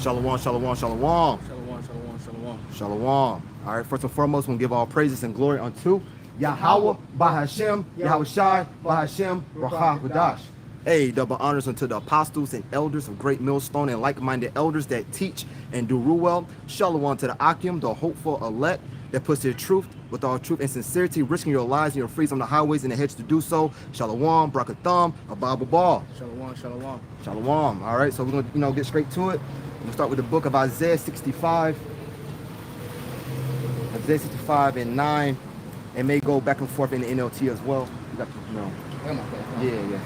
shalom, shalom, shalom. Shalom, shalom, shalom. Shalom. All right, first and foremost, we'll give all praises and glory unto Yahweh, Bahashem, Yahweh Shai, Bahashem, Rakah Wadash. Hey, double honors unto the apostles and elders of Great Millstone and like-minded elders that teach and do rule well. Shalom to the Akim, the hopeful elect that puts their truth with all truth and sincerity, risking your lives and your freedom on the highways and the hedges to do so. Shalom, Brakatham, Abba Ball. Shalom, shalom. Shalom. All right, so we're gonna get straight to it. We'll start with the book of Isaiah 65. Isaiah 65 and 9. It may go back and forth in the NLT as well. You got to, yeah.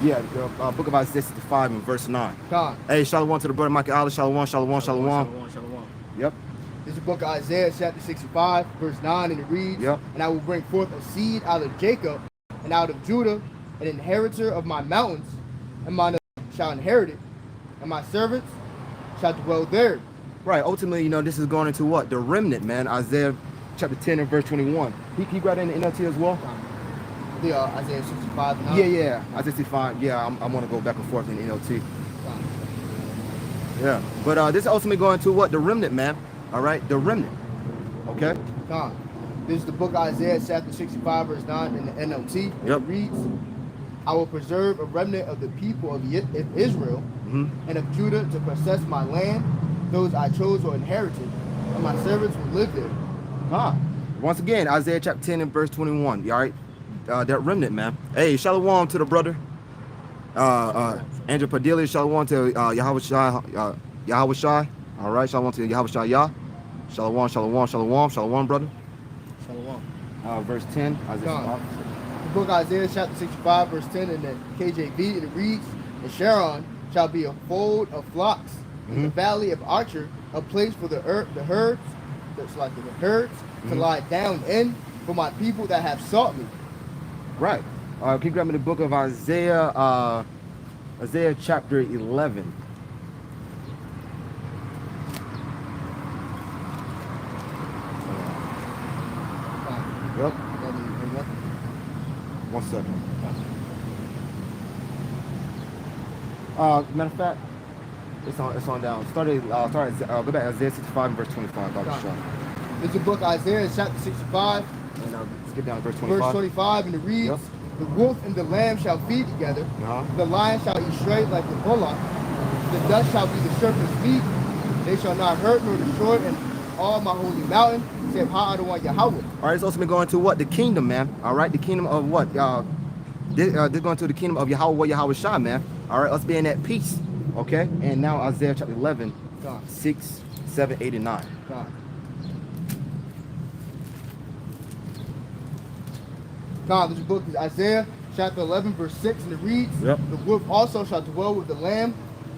Yeah, the book of Isaiah 65 and verse 9. God. Hey, shalom to the brother Michael Allah. Shalom, shalom, shalom. Yep. This is the book of Isaiah chapter 65, verse 9, and it reads, Yep. And I will bring forth a seed out of Jacob and out of Judah, an inheritor of my mountains, and mine shall inherit it, and my servants shall dwell there. Right, ultimately, this is going into what? The remnant, man. Isaiah chapter 10 and verse 21. He grab that in the NLT as well? Isaiah 65 and 9. Yeah. Isaiah 65. Yeah, I want to go back and forth in the NLT. Yeah, but this is ultimately going to what? The remnant, man. All right, the remnant. Okay? God. This is the book of Isaiah chapter 65, verse 9 in the NLT. Yep. It reads, I will preserve a remnant of the people of Israel and of Judah to possess my land. Those I chose or inherited, and my servants will live there. Once again, Isaiah chapter 10 and verse 21. All right? That remnant, man. Hey, shalom to the brother. Andrew Padilla, shalom to Yahweh Shai. Yahweh Shai. All right, shalom to Yahweh Shai Yah. Shalom, shalom, shalom, shalom, brother. Shalom. Verse 10. Isaiah. The book of Isaiah chapter 65, verse 10 in the KJV, and it reads, And Sharon shall be a fold of flocks in the valley of Archer, a place for the herds, to lie down in, for my people that have sought me. Right. Can you grab me the book of Isaiah, Isaiah chapter 11. Yep. 1 second. Matter of fact, it's on down. Go back to Isaiah 65 verse 25. It's the book of Isaiah chapter 65. And skip down to verse 25. Verse 25, and it reads, Yep. The wolf and the lamb shall feed together. The lion shall eat straight like the bullock. The dust shall be the serpent's meat. They shall not hurt nor destroy in all my holy mountain, except how I don't want Yahweh. All right, it's also been going to what? The kingdom, man. All right, the kingdom of what? This going to the kingdom of Yahweh, Yahweh Shai, man. All right, us being at peace. Okay, and now Isaiah chapter 11, 6, 7, 8, and 9. God, this book is Isaiah chapter 11, verse 6, and it reads, Yep. The wolf also shall dwell with the lamb,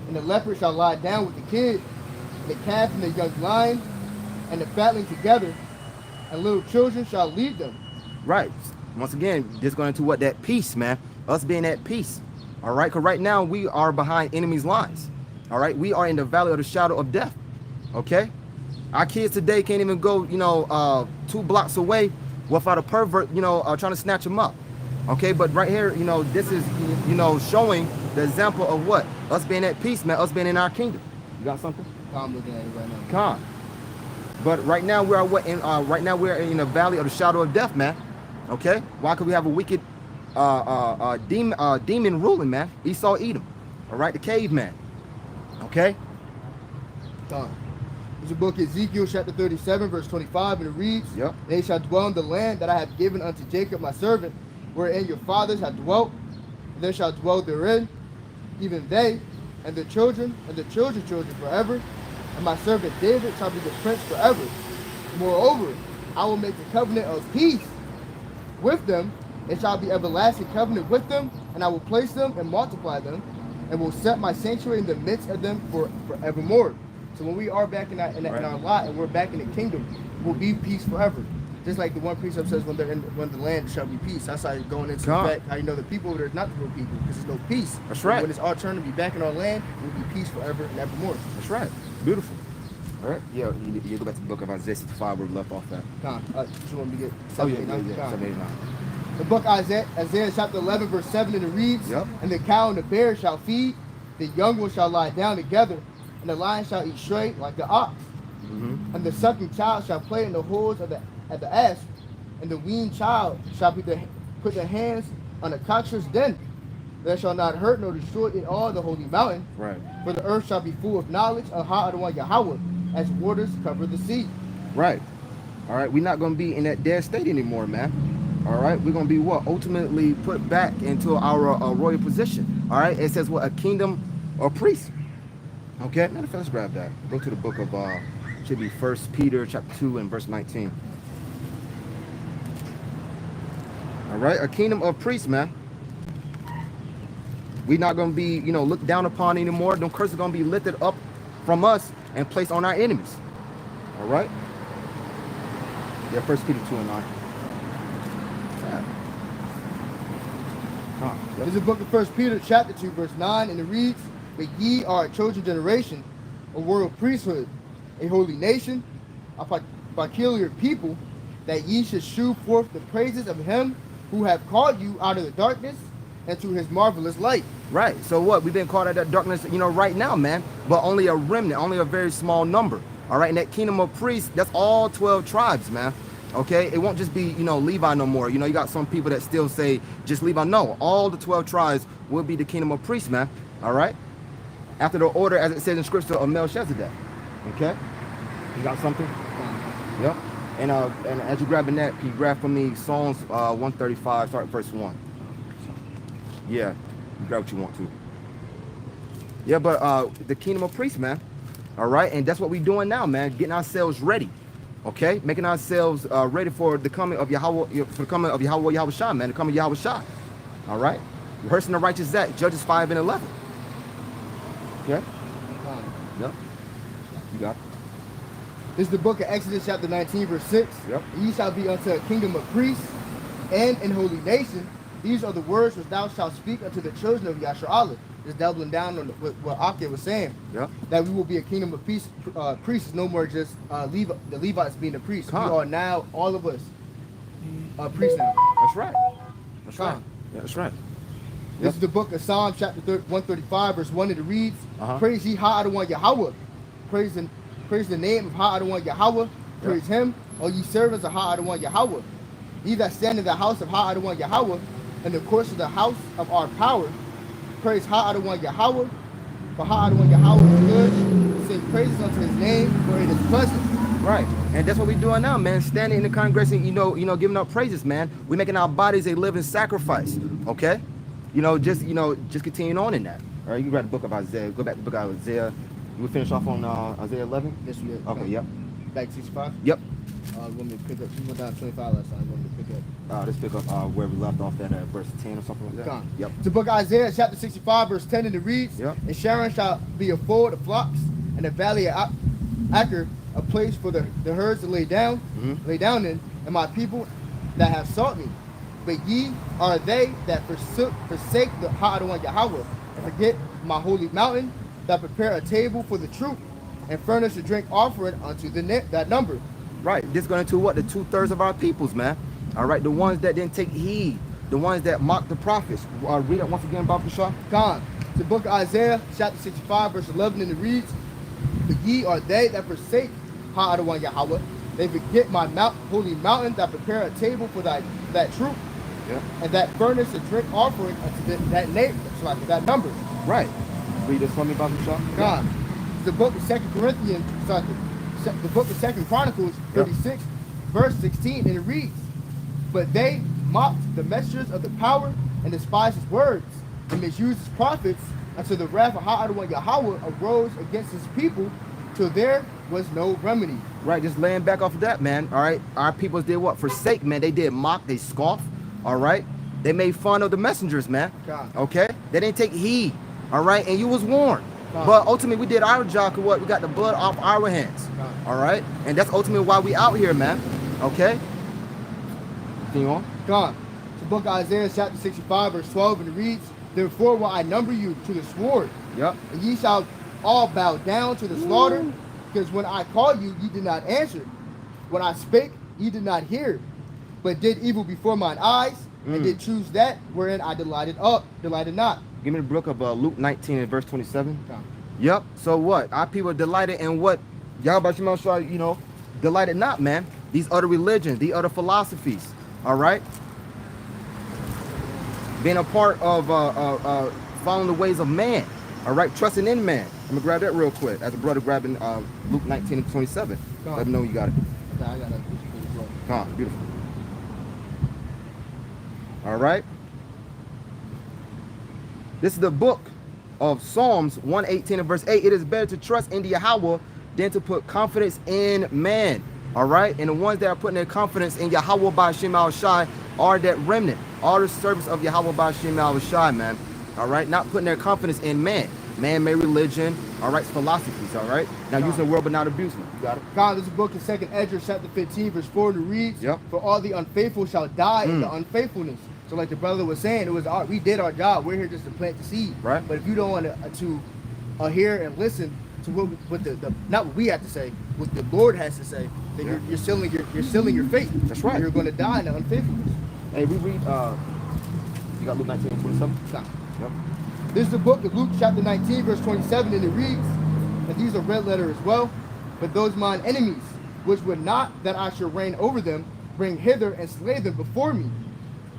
and the leopard shall lie down with the kid, and the calf and the young lion, and the fatling together, and little children shall lead them. Right. Once again, just going into what? That peace, man. Us being at peace. All right, because right now we are behind enemies' lines. All right, we are in the valley of the shadow of death. Okay, our kids today can't even go, 2 blocks away without a pervert, trying to snatch them up. Okay, but right here, this is, showing the example of what? Us being at peace, man. Us being in our kingdom. You got something? I'm looking at it right now. Come. But right now we are what? Right now we're in the valley of the shadow of death, man. Okay, why could we have a wicked demon ruling, man? Esau, Edom. All right, the caveman. Okay. There's a book Ezekiel chapter 37, verse 25, and it reads, Yep. They shall dwell in the land that I have given unto Jacob my servant, wherein your fathers have dwelt, and they shall dwell therein, even they, and their children, and their children's children forever, and my servant David shall be the prince forever. Moreover, I will make a covenant of peace with them, it shall be everlasting covenant with them, and I will place them and multiply them, and will set my sanctuary in the midst of them forevermore. So when we are back in our lot and we're back in the kingdom, we'll be peace forever. Just like the one precept says, when the land shall be peace. That's how you're going into the fact how you know the people over there is not the real people, because there's no peace. That's right. When it's our turn to be back in our land, we'll be peace forever and evermore. That's right. Beautiful. All right. Yeah, you go back to the book of Isaiah 65 where we left off at. You want me to get 7, 8, 9? 7, 8, 9. The book Isaiah chapter 11, verse 7, and it reads, Yep. And the cow and the bear shall feed, the young one shall lie down together, and the lion shall eat straight like the ox. Mm-hmm. And the sucking child shall play in the holes of the asp, and the weaned child shall put their hands on the cockcher's den. There shall not hurt nor destroy in all the holy mountain, Right. for the earth shall be full of knowledge of Adonai Yahweh, as waters cover the sea. Right. All right. We're not going to be in that dead state anymore, man. All right. We're going to be what? Ultimately put back into our royal position. All right. It says what? A kingdom or priest. Okay. Matter of fact, let's grab that. Go to the book of, should be 1 Peter chapter 2 and verse 19. All right. A kingdom of priests, man. We're not going to be, looked down upon anymore. Them curses are going to be lifted up from us and placed on our enemies. All right? Yeah, 1 Peter 2 and 9. This is the book of 1 Peter chapter 2, verse 9, and it reads, But ye are a chosen generation, a royal priesthood, a holy nation, a peculiar people, that ye should shew forth the praises of him who have called you out of the darkness into his marvelous light. Right. So what? We've been caught out of that darkness, right now, man. But only a remnant, only a very small number. All right. And that kingdom of priests, that's all 12 tribes, man. Okay. It won't just be, Levi no more. You got some people that still say just Levi. No, all the 12 tribes will be the kingdom of priests, man. All right. After the order, as it says in scripture, of Melchizedek. Okay. You got something? Yep. And as you're grabbing that, can you grab for me Psalms 135, start verse 1. Yeah, you grab what you want to. Yeah, but the kingdom of priests, man. All right, and that's what we're doing now, man. Getting ourselves ready, okay? Making ourselves ready for the coming of Yahweh, Yahweh Shah, man. The coming of Yahweh Shah. All right, rehearsing the righteous act, Judges 5 and 11. Okay. Yep. You got it. This is the book of Exodus chapter 19, verse 6. Yep. Ye shall be unto a kingdom of priests and an holy nation. These are the words which thou shalt speak unto the children of Yasharallah. Just doubling down on what Akia was saying. Yep. That we will be a kingdom of priests. Priests is no more just the Levites being the priests. Come. We are now, all of us, priests now. That's right. That's Come. right. Yeah, that's right. This Yep. is the book of Psalm chapter 135, verse 1, and it reads, Uh-huh. Praise ye Adonai Yahweh. Praise the name of Adonai Yahweh. Praise him, O ye servants of Adonai Yahweh. Ye that stand in the house of Adonai Yahweh, in the course of the house of our power. Praise Adonai Yahweh, for Adonai Yahweh is good. Sing praises unto his name, for it is pleasant. Right, and that's what we're doing now, man. Standing in the congregation, giving up praises, man. We're making our bodies a living sacrifice. Okay, just continuing on in that. All right, you can read the book of Isaiah. Go back to the book of Isaiah. You will finish off on Isaiah 11. Yes, we did. Okay, yep. Back to 65. Yep. Want me to pick up? We went down 25 last time. Want me to pick up? Let's pick up where we left off at verse 10 or something like that. Gone. Yep. The book of Isaiah, chapter 65, verse 10, and it reads, Yep. And Sharon shall be a fold of flocks, and the valley of Acher a place for the herds to lay down in, and my people that have sought me. But ye are they that forsake the Adonai Yahweh, and forget my holy mountain, that prepare a table for the troop, and furnish a drink offering unto that number. Right. This is going to what? The 2/3 of our peoples, man. All right. The ones that didn't take heed. The ones that mocked the prophets. Read it once again, Bob Shaw. Gone. The book of Isaiah, chapter 65, verse 11, and it reads, But ye are they that forsake Adonai Yahweh. They forget my holy mountain, that prepare a table for that troop, Yeah. and that furnish a drink offering unto that name, that number. Right. Read this for me, Bob Shaw. God. The book of 2 Corinthians, the book of 2 Chronicles 36, verse 16, and it reads, But they mocked the messengers of the power and despised his words, and misused his prophets, until the wrath of Adonai Yahweh arose against his people, till there was no remedy. Right, just laying back off of that, man. All right, our peoples did what? Forsake, man. They did mock, they scoff. All right, they made fun of the messengers, man. God. Okay, they didn't take heed. All right, and you was warned. God. But ultimately, we did our job. Cause what? We got the blood off our hands. God. All right, and that's ultimately why we out here, man. Okay. Continue on. God. The book of Isaiah, chapter 65, verse 12, and it reads, Therefore will I number you to the sword, Yep. and ye shall all bow down to the slaughter, because when I called you, ye did not answer. When I spake, ye did not hear, but did evil before mine eyes, and did choose that wherein I delighted not. Give me the book of Luke 19 and verse 27. Con. Yep. So what? Our people delighted in what Yahweh Shema Shai, delighted not, man. These other religions, these other philosophies. All right. Being a part of following the ways of man. All right. Trusting in man. I'm gonna grab that real quick. As a brother grabbing Luke 19 and 27. Let me know you got it. Okay, I got it. Come on, beautiful. All right. This is the book of Psalms 118 and verse 8. It is better to trust in the Yahweh than to put confidence in man. All right. And the ones that are putting their confidence in Yahweh by Shem Al Shai are that remnant, all the servants of Yahweh by Shem Al Shai, man. All right. Not putting their confidence in man. Man-made religion, all right, philosophies, all right? Now using the word but not abusing it. You got it? God, this is a book in 2nd Ezra, chapter 15, verse 4, and it reads, Yep. For all the unfaithful shall die in the unfaithfulness. So like the brother was saying, we did our job. We're here just to plant the seed. Right. But if you don't want to hear and listen to what the not what we have to say, what the Lord has to say, then you're sealing your faith. That's right. You're going to die in the unfaithfulness. Hey, we read, you got Luke 19 and 27? Nah. Yep. This is the book of Luke chapter 19, verse 27, and it reads, and these are red letter as well, but those mine enemies, which would not that I should reign over them, bring hither and slay them before me.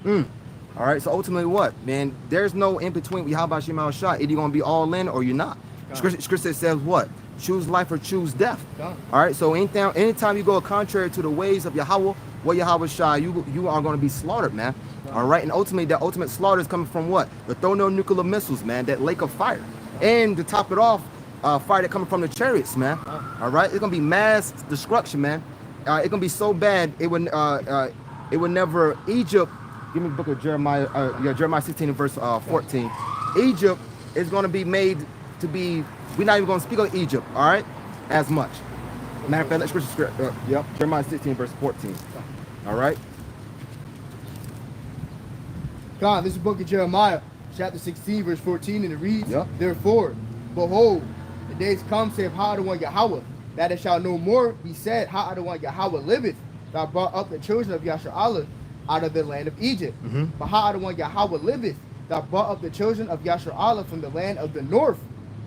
All right, so ultimately what? Man, there's no in between with Yahweh Shem Al Shai. Either you're going to be all in or you're not. Scripture says what? Choose life or choose death. God. All right, so anytime you go contrary to the ways of Yahweh, what Yahweh Shai, you are going to be slaughtered, man. All right, and ultimately, the ultimate slaughter is coming from what? The thermonuclear missiles, man, that lake of fire. And to top it off, fire that coming from the chariots, man. All right, it's going to be mass destruction, man. It's going to be so bad, it would never, Egypt, give me the book of Jeremiah, Jeremiah 16 and verse 14. Egypt is going to be made to be, we're not even going to speak of Egypt, all right, as much. Matter of fact, let's scripture, Jeremiah 16 verse 14. All right. God, this is the book of Jeremiah, chapter 16, verse 14, and it reads, Yep. Therefore, behold, the days come, saith Ha Adonai Yahweh, that it shall no more be said, Ha Adonai Yahweh liveth, thou brought up the children of Yashar'Allah out of the land of Egypt. But Ha Adonai Yahweh liveth, thou brought up the children of Yashar'Allah from the land of the north,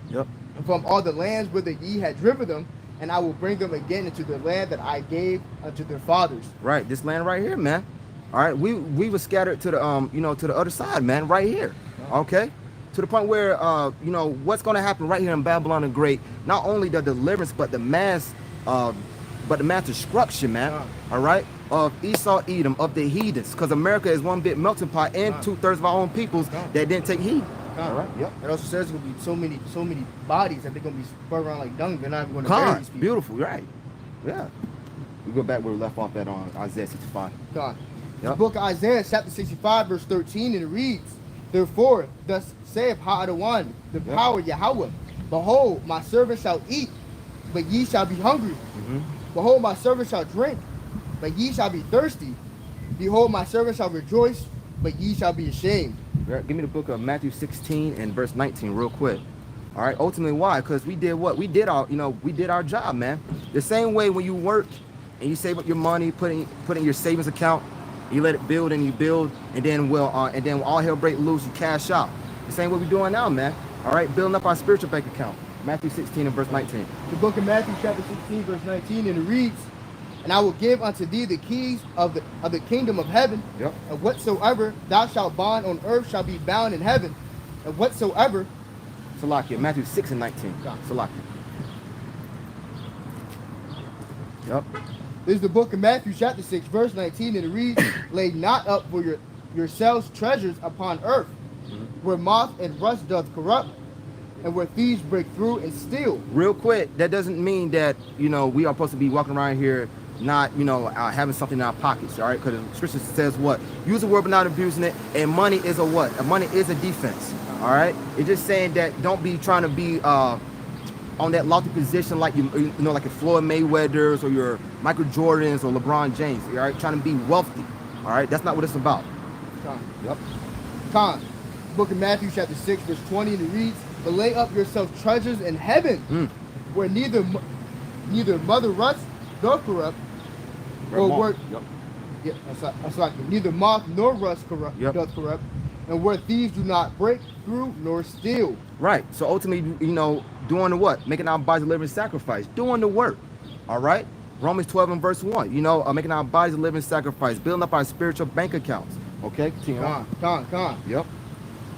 Yep. and from all the lands whither ye had driven them, and I will bring them again into the land that I gave unto their fathers. Right, this land right here, man. All right, we were scattered to the to the other side, man, right here. Okay, to the point where what's going to happen right here in Babylon the Great. Not only the deliverance, but the mass destruction, man. All right, of Esau, Edom, of the heathens, because America is one big melting pot, and 2/3 of our own peoples that didn't take heed. All right, yep. It also says there's going to be so many bodies that they're going to be spread around like dung. They're not even going to bury these people. Beautiful, right? Yeah. We go back where we left off at on Isaiah 65. God. Yep. The book of Isaiah, chapter 65, verse 13, and it reads, Therefore, thus saith Ha Adonai, the power Yahweh, Behold, my servant shall eat, but ye shall be hungry. Behold, my servant shall drink, but ye shall be thirsty. Behold, my servant shall rejoice, but ye shall be ashamed. Give me the book of Matthew 16 and verse 19 real quick. All right, ultimately why? Because we did what? We did our job, man. The same way when you work and you save up your money, put in your savings account, you let it build and you build, and then when all hell break loose, you cash out. The same way we're doing now, man. All right, building up our spiritual bank account. Matthew 16 and verse 19. The book of Matthew, chapter 16, verse 19, and it reads, And I will give unto thee the keys of the kingdom of heaven, Yep. and whatsoever thou shalt bind on earth shall be bound in heaven, and whatsoever. Salakia, Matthew 6 and 19. Salakia. Yep. This is the book of Matthew, chapter 6, verse 19, and it reads, Lay not up for yourselves treasures upon earth, where moth and rust doth corrupt, and where thieves break through and steal. Real quick, that doesn't mean that, we are supposed to be walking around here not, having something in our pockets, all right? Because the scripture says what? Use the word but not abusing it, and money is a what? Money is a defense, all right? It's just saying that don't be trying to be on that lofty position like like your Floyd Mayweathers or your Michael Jordans or LeBron James, all right? Trying to be wealthy, all right? That's not what it's about. Yep. Book of Matthew, chapter 6, verse 20, and it reads, But lay up yourself treasures in heaven, where neither mother rust nor corrupt, or where That's like neither moth nor rust corrupt, Yep. doth corrupt, and where thieves do not break through nor steal. Right. So ultimately, doing the what? Making our bodies a living sacrifice. Doing the work. All right. Romans 12 and verse 1. Making our bodies a living sacrifice. Building up our spiritual bank accounts. Okay. Continue on. Con. Yep.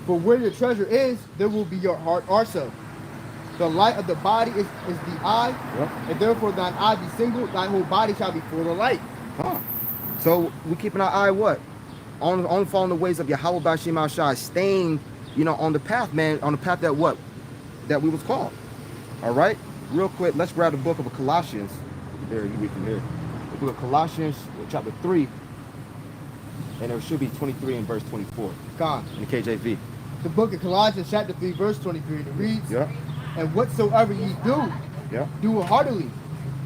For where your treasure is, there will be your heart also. The light of the body is the eye, Yep. and therefore thine eye be single, thy whole body shall be full of light. Huh. So we keeping our eye what? On following the ways of Yahweh Bashim Al Shai, staying, on the path, man, on the path that we was called. All right? Real quick, let's grab the book of Colossians. There, you read from here. The book of Colossians, chapter 3, and it should be 23 and verse 24 Con. in the KJV. The book of Colossians, chapter 3, verse 23, and it reads, Yeah. And whatsoever ye do, Yeah. do it heartily,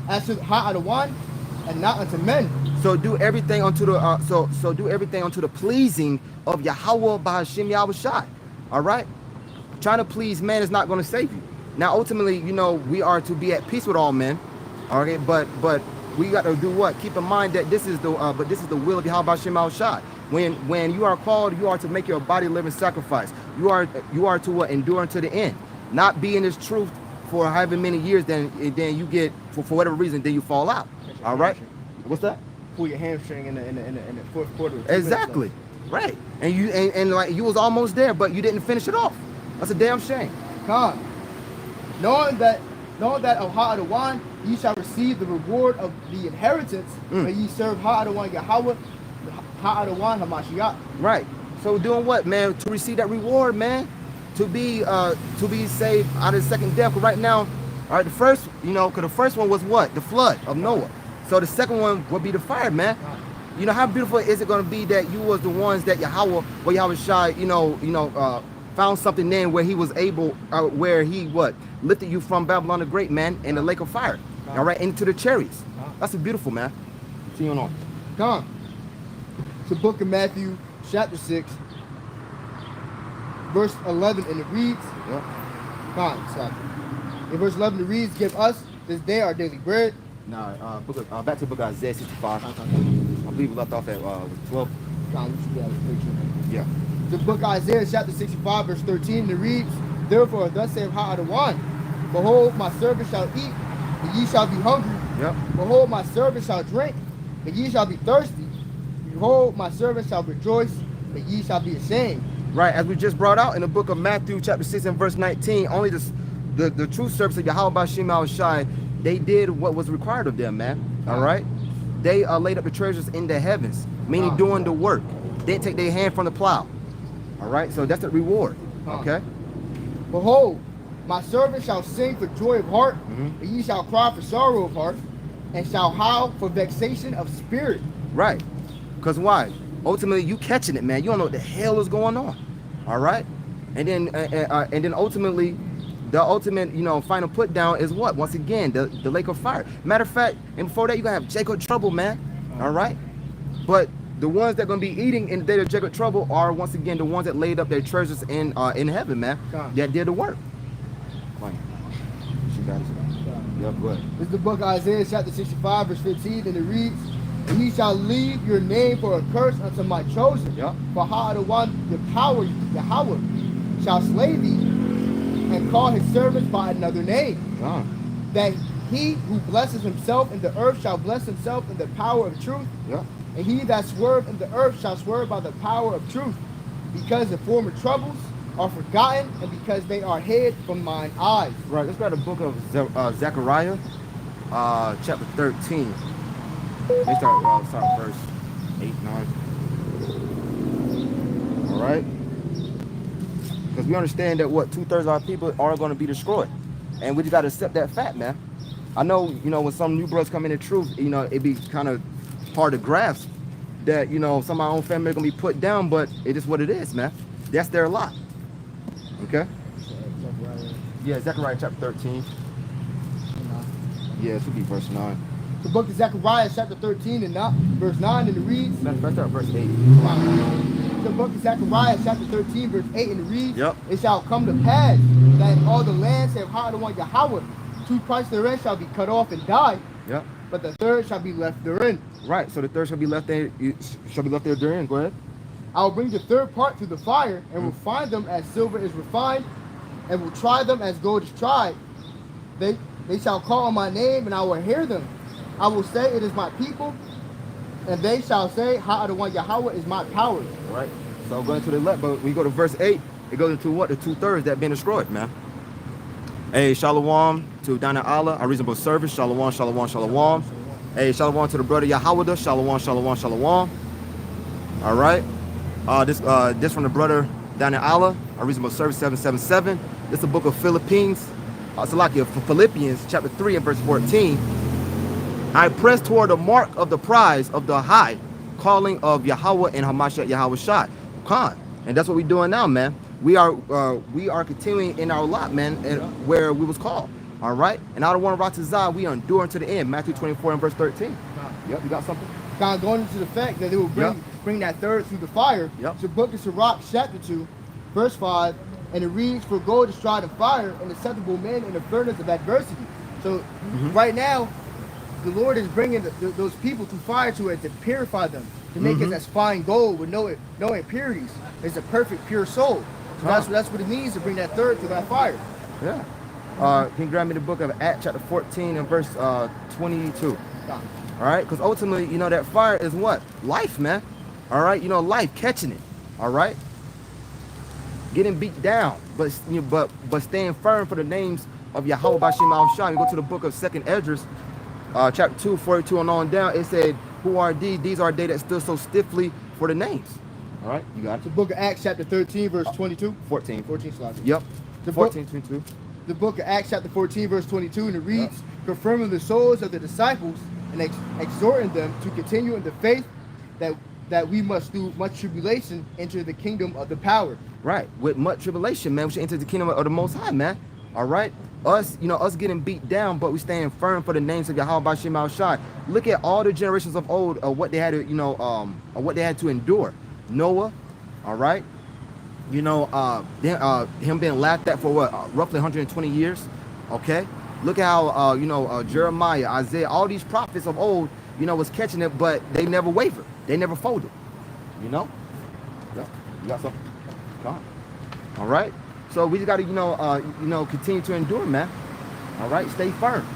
as to one, and not unto men. So do everything unto the so do everything unto the pleasing of Yahweh Bashim Yahweh Shai. All right? Trying to please man is not going to save you. Now ultimately, we are to be at peace with all men. Okay, but we got to do what? Keep in mind that this is the will of Yahweh Bashim Yahweh Shai. When you are called, you are to make your body a living sacrifice. You are to what? Endure unto the end. Not be in this truth for however many years, then you get for whatever reason, then you fall out. All right? What's that? Pull your hamstring in the fourth quarter. Exactly. Right. And you was almost there, but you didn't finish it off. That's a damn shame. Con. Knowing that of Ha'adawan, ye shall receive the reward of the inheritance when ye serve Ha'adawan Yahweh, Ha'adawan Hamashiach. Right. So doing what, man? To receive that reward, man. To be saved out of the second death. 'Cause right now, all right, the first, because the first one was what? The flood of Noah. So the second one would be the fire, man. How beautiful is it going to be that you was the ones that Yahweh Shai, found something then where he was able, where he lifted you from Babylon the Great, man, in the lake of fire. All right, into the cherries. That's beautiful, man. See you on. Come. It's the book of Matthew, chapter 6, verse 11, and it reads, Come, stop. In verse 11 it reads, Give us this day our daily bread. Nah, back to the book of Isaiah 65. I believe we left off at 12. Yeah. The book of Isaiah, chapter 65, verse 13, and it reads, Therefore, thus saith Ha'adawan, Behold, my servant shall eat, and ye shall be hungry. Yep. Behold, my servant shall drink, and ye shall be thirsty. Behold, my servant shall rejoice, and ye shall be ashamed. Right, as we just brought out in the book of Matthew, chapter 6 and verse 19, only the true servants of Yahweh Bashim Al Shai, they did what was required of them, man. All right? They laid up the treasures in the heavens, meaning doing the work. They didn't take their hand from the plow. All right? So that's the reward. Okay? Behold, my servant shall sing for joy of heart, and ye shall cry for sorrow of heart, and shall howl for vexation of spirit. Right. Because why? Ultimately, you catching it, man. You don't know what the hell is going on. All right? And then ultimately, the ultimate, final put down is what? Once again, the lake of fire. Matter of fact, and before that, you're going to have Jacob trouble, man. All right? But the ones that are going to be eating in the day of Jacob trouble are, once again, the ones that laid up their treasures in heaven, man. That did the work. She got it. Yep, go ahead. This is the book of Isaiah, chapter 65, verse 15, and it reads, And ye shall leave your name for a curse unto my chosen. Yep. For Ha'adawan, the power, Yahweh, shall slay thee, and call his servants by another name. That he who blesses himself in the earth shall bless himself in the power of truth. Yep. And he that swerve in the earth shall swerve by the power of truth, because the former troubles are forgotten, and because they are hid from mine eyes. Right, let's grab the book of Zechariah, chapter 13. Let's start verse 8, 9. All right? Because we understand that 2/3 of our people are going to be destroyed. And we just got to accept that fact, man. I know, when some new brothers come in the truth, it be kind of hard to grasp that, some of our own family are going to be put down, but it is what it is, man. That's their lot. Okay? Yeah, Zechariah chapter 13. Yeah, it should be verse 9. The book of Zechariah, chapter 13, and verse 9, and it reads. Let's start verse 8. The book of Zechariah, chapter 13, verse 8, and it reads. Yep. It shall come to pass that in all the lands have Ha'adawan Yahweh, 2 parts therein shall be cut off and die. Yep. But the third shall be left therein. Right. So the third shall be left there. Shall be left there therein. Go ahead. I will bring the third part through the fire, and will find them as silver is refined, and will try them as gold is tried. They shall call on my name, and I will hear them. I will say, it is my people, and they shall say, Ha-Adonai Yahweh is my power. Right. So going to the left, but we go to verse 8. It goes into what? The 2/3 that been destroyed, man. Hey, shalom to Dana Allah, our reasonable service. Shalom, shalom, shalom. Hey, shalom to the brother Yahweh. Shalom, shalom, shalom. All right. This from the brother Dana Allah, our reasonable service 777. This is the book of Philippines. Philippians chapter 3 and verse 14. I press toward the mark of the prize of the high calling of Yahweh and Hamashiach Yahweh Shai. Khan. And that's what we're doing now, man. We are continuing in our lot, man, and where we was called. All right. And out of one rock to Zion, we endure to the end. Matthew 24 and verse 13. Yep, you got something? Kind of going into the fact that they will bring that third through the fire. Yep. So book of Sirach, chapter 2, verse 5, and it reads, for gold is tried in fire, and acceptable men in the furnace of adversity. So right now, the Lord is bringing those people through fire to it to purify them, to make it as fine gold with no impurities. It's a perfect, pure soul. So that's what it means to bring that third through that fire. Yeah. Can you grab me the book of Acts chapter 14 and verse 22? All right, because ultimately, you know, that fire is what? Life, man. All right, you know, life, catching it. All right, getting beat down, but staying firm for the names of Yahweh Bashim Al Shah. You go to the book of 2nd Esdras, chapter 2, 42 and on down. It said, "Who are these? These are they that stood so stiffly for the names." All right, you got it. The book of Acts, chapter 13, verse 22. 14. 14 slots. Yep. The 14, 22. The book of Acts, chapter 14, verse 22, and it reads, confirming the souls of the disciples and exhorting them to continue in the faith that we must through much tribulation enter the kingdom of the power. Right, with much tribulation, man, we should enter the kingdom of the Most High, man. All right, us getting beat down, but we staying firm for the names of Yahweh Bashim Al Shai. Look at all the generations of old, what they had to, what they had to endure. Noah, all right, him being laughed at for what, roughly 120 years. Okay, look at how Jeremiah, Isaiah, all these prophets of old, was catching it, but they never wavered, they never folded. Yeah, you got something. All right, so we just got to continue to endure, man. All right, stay firm.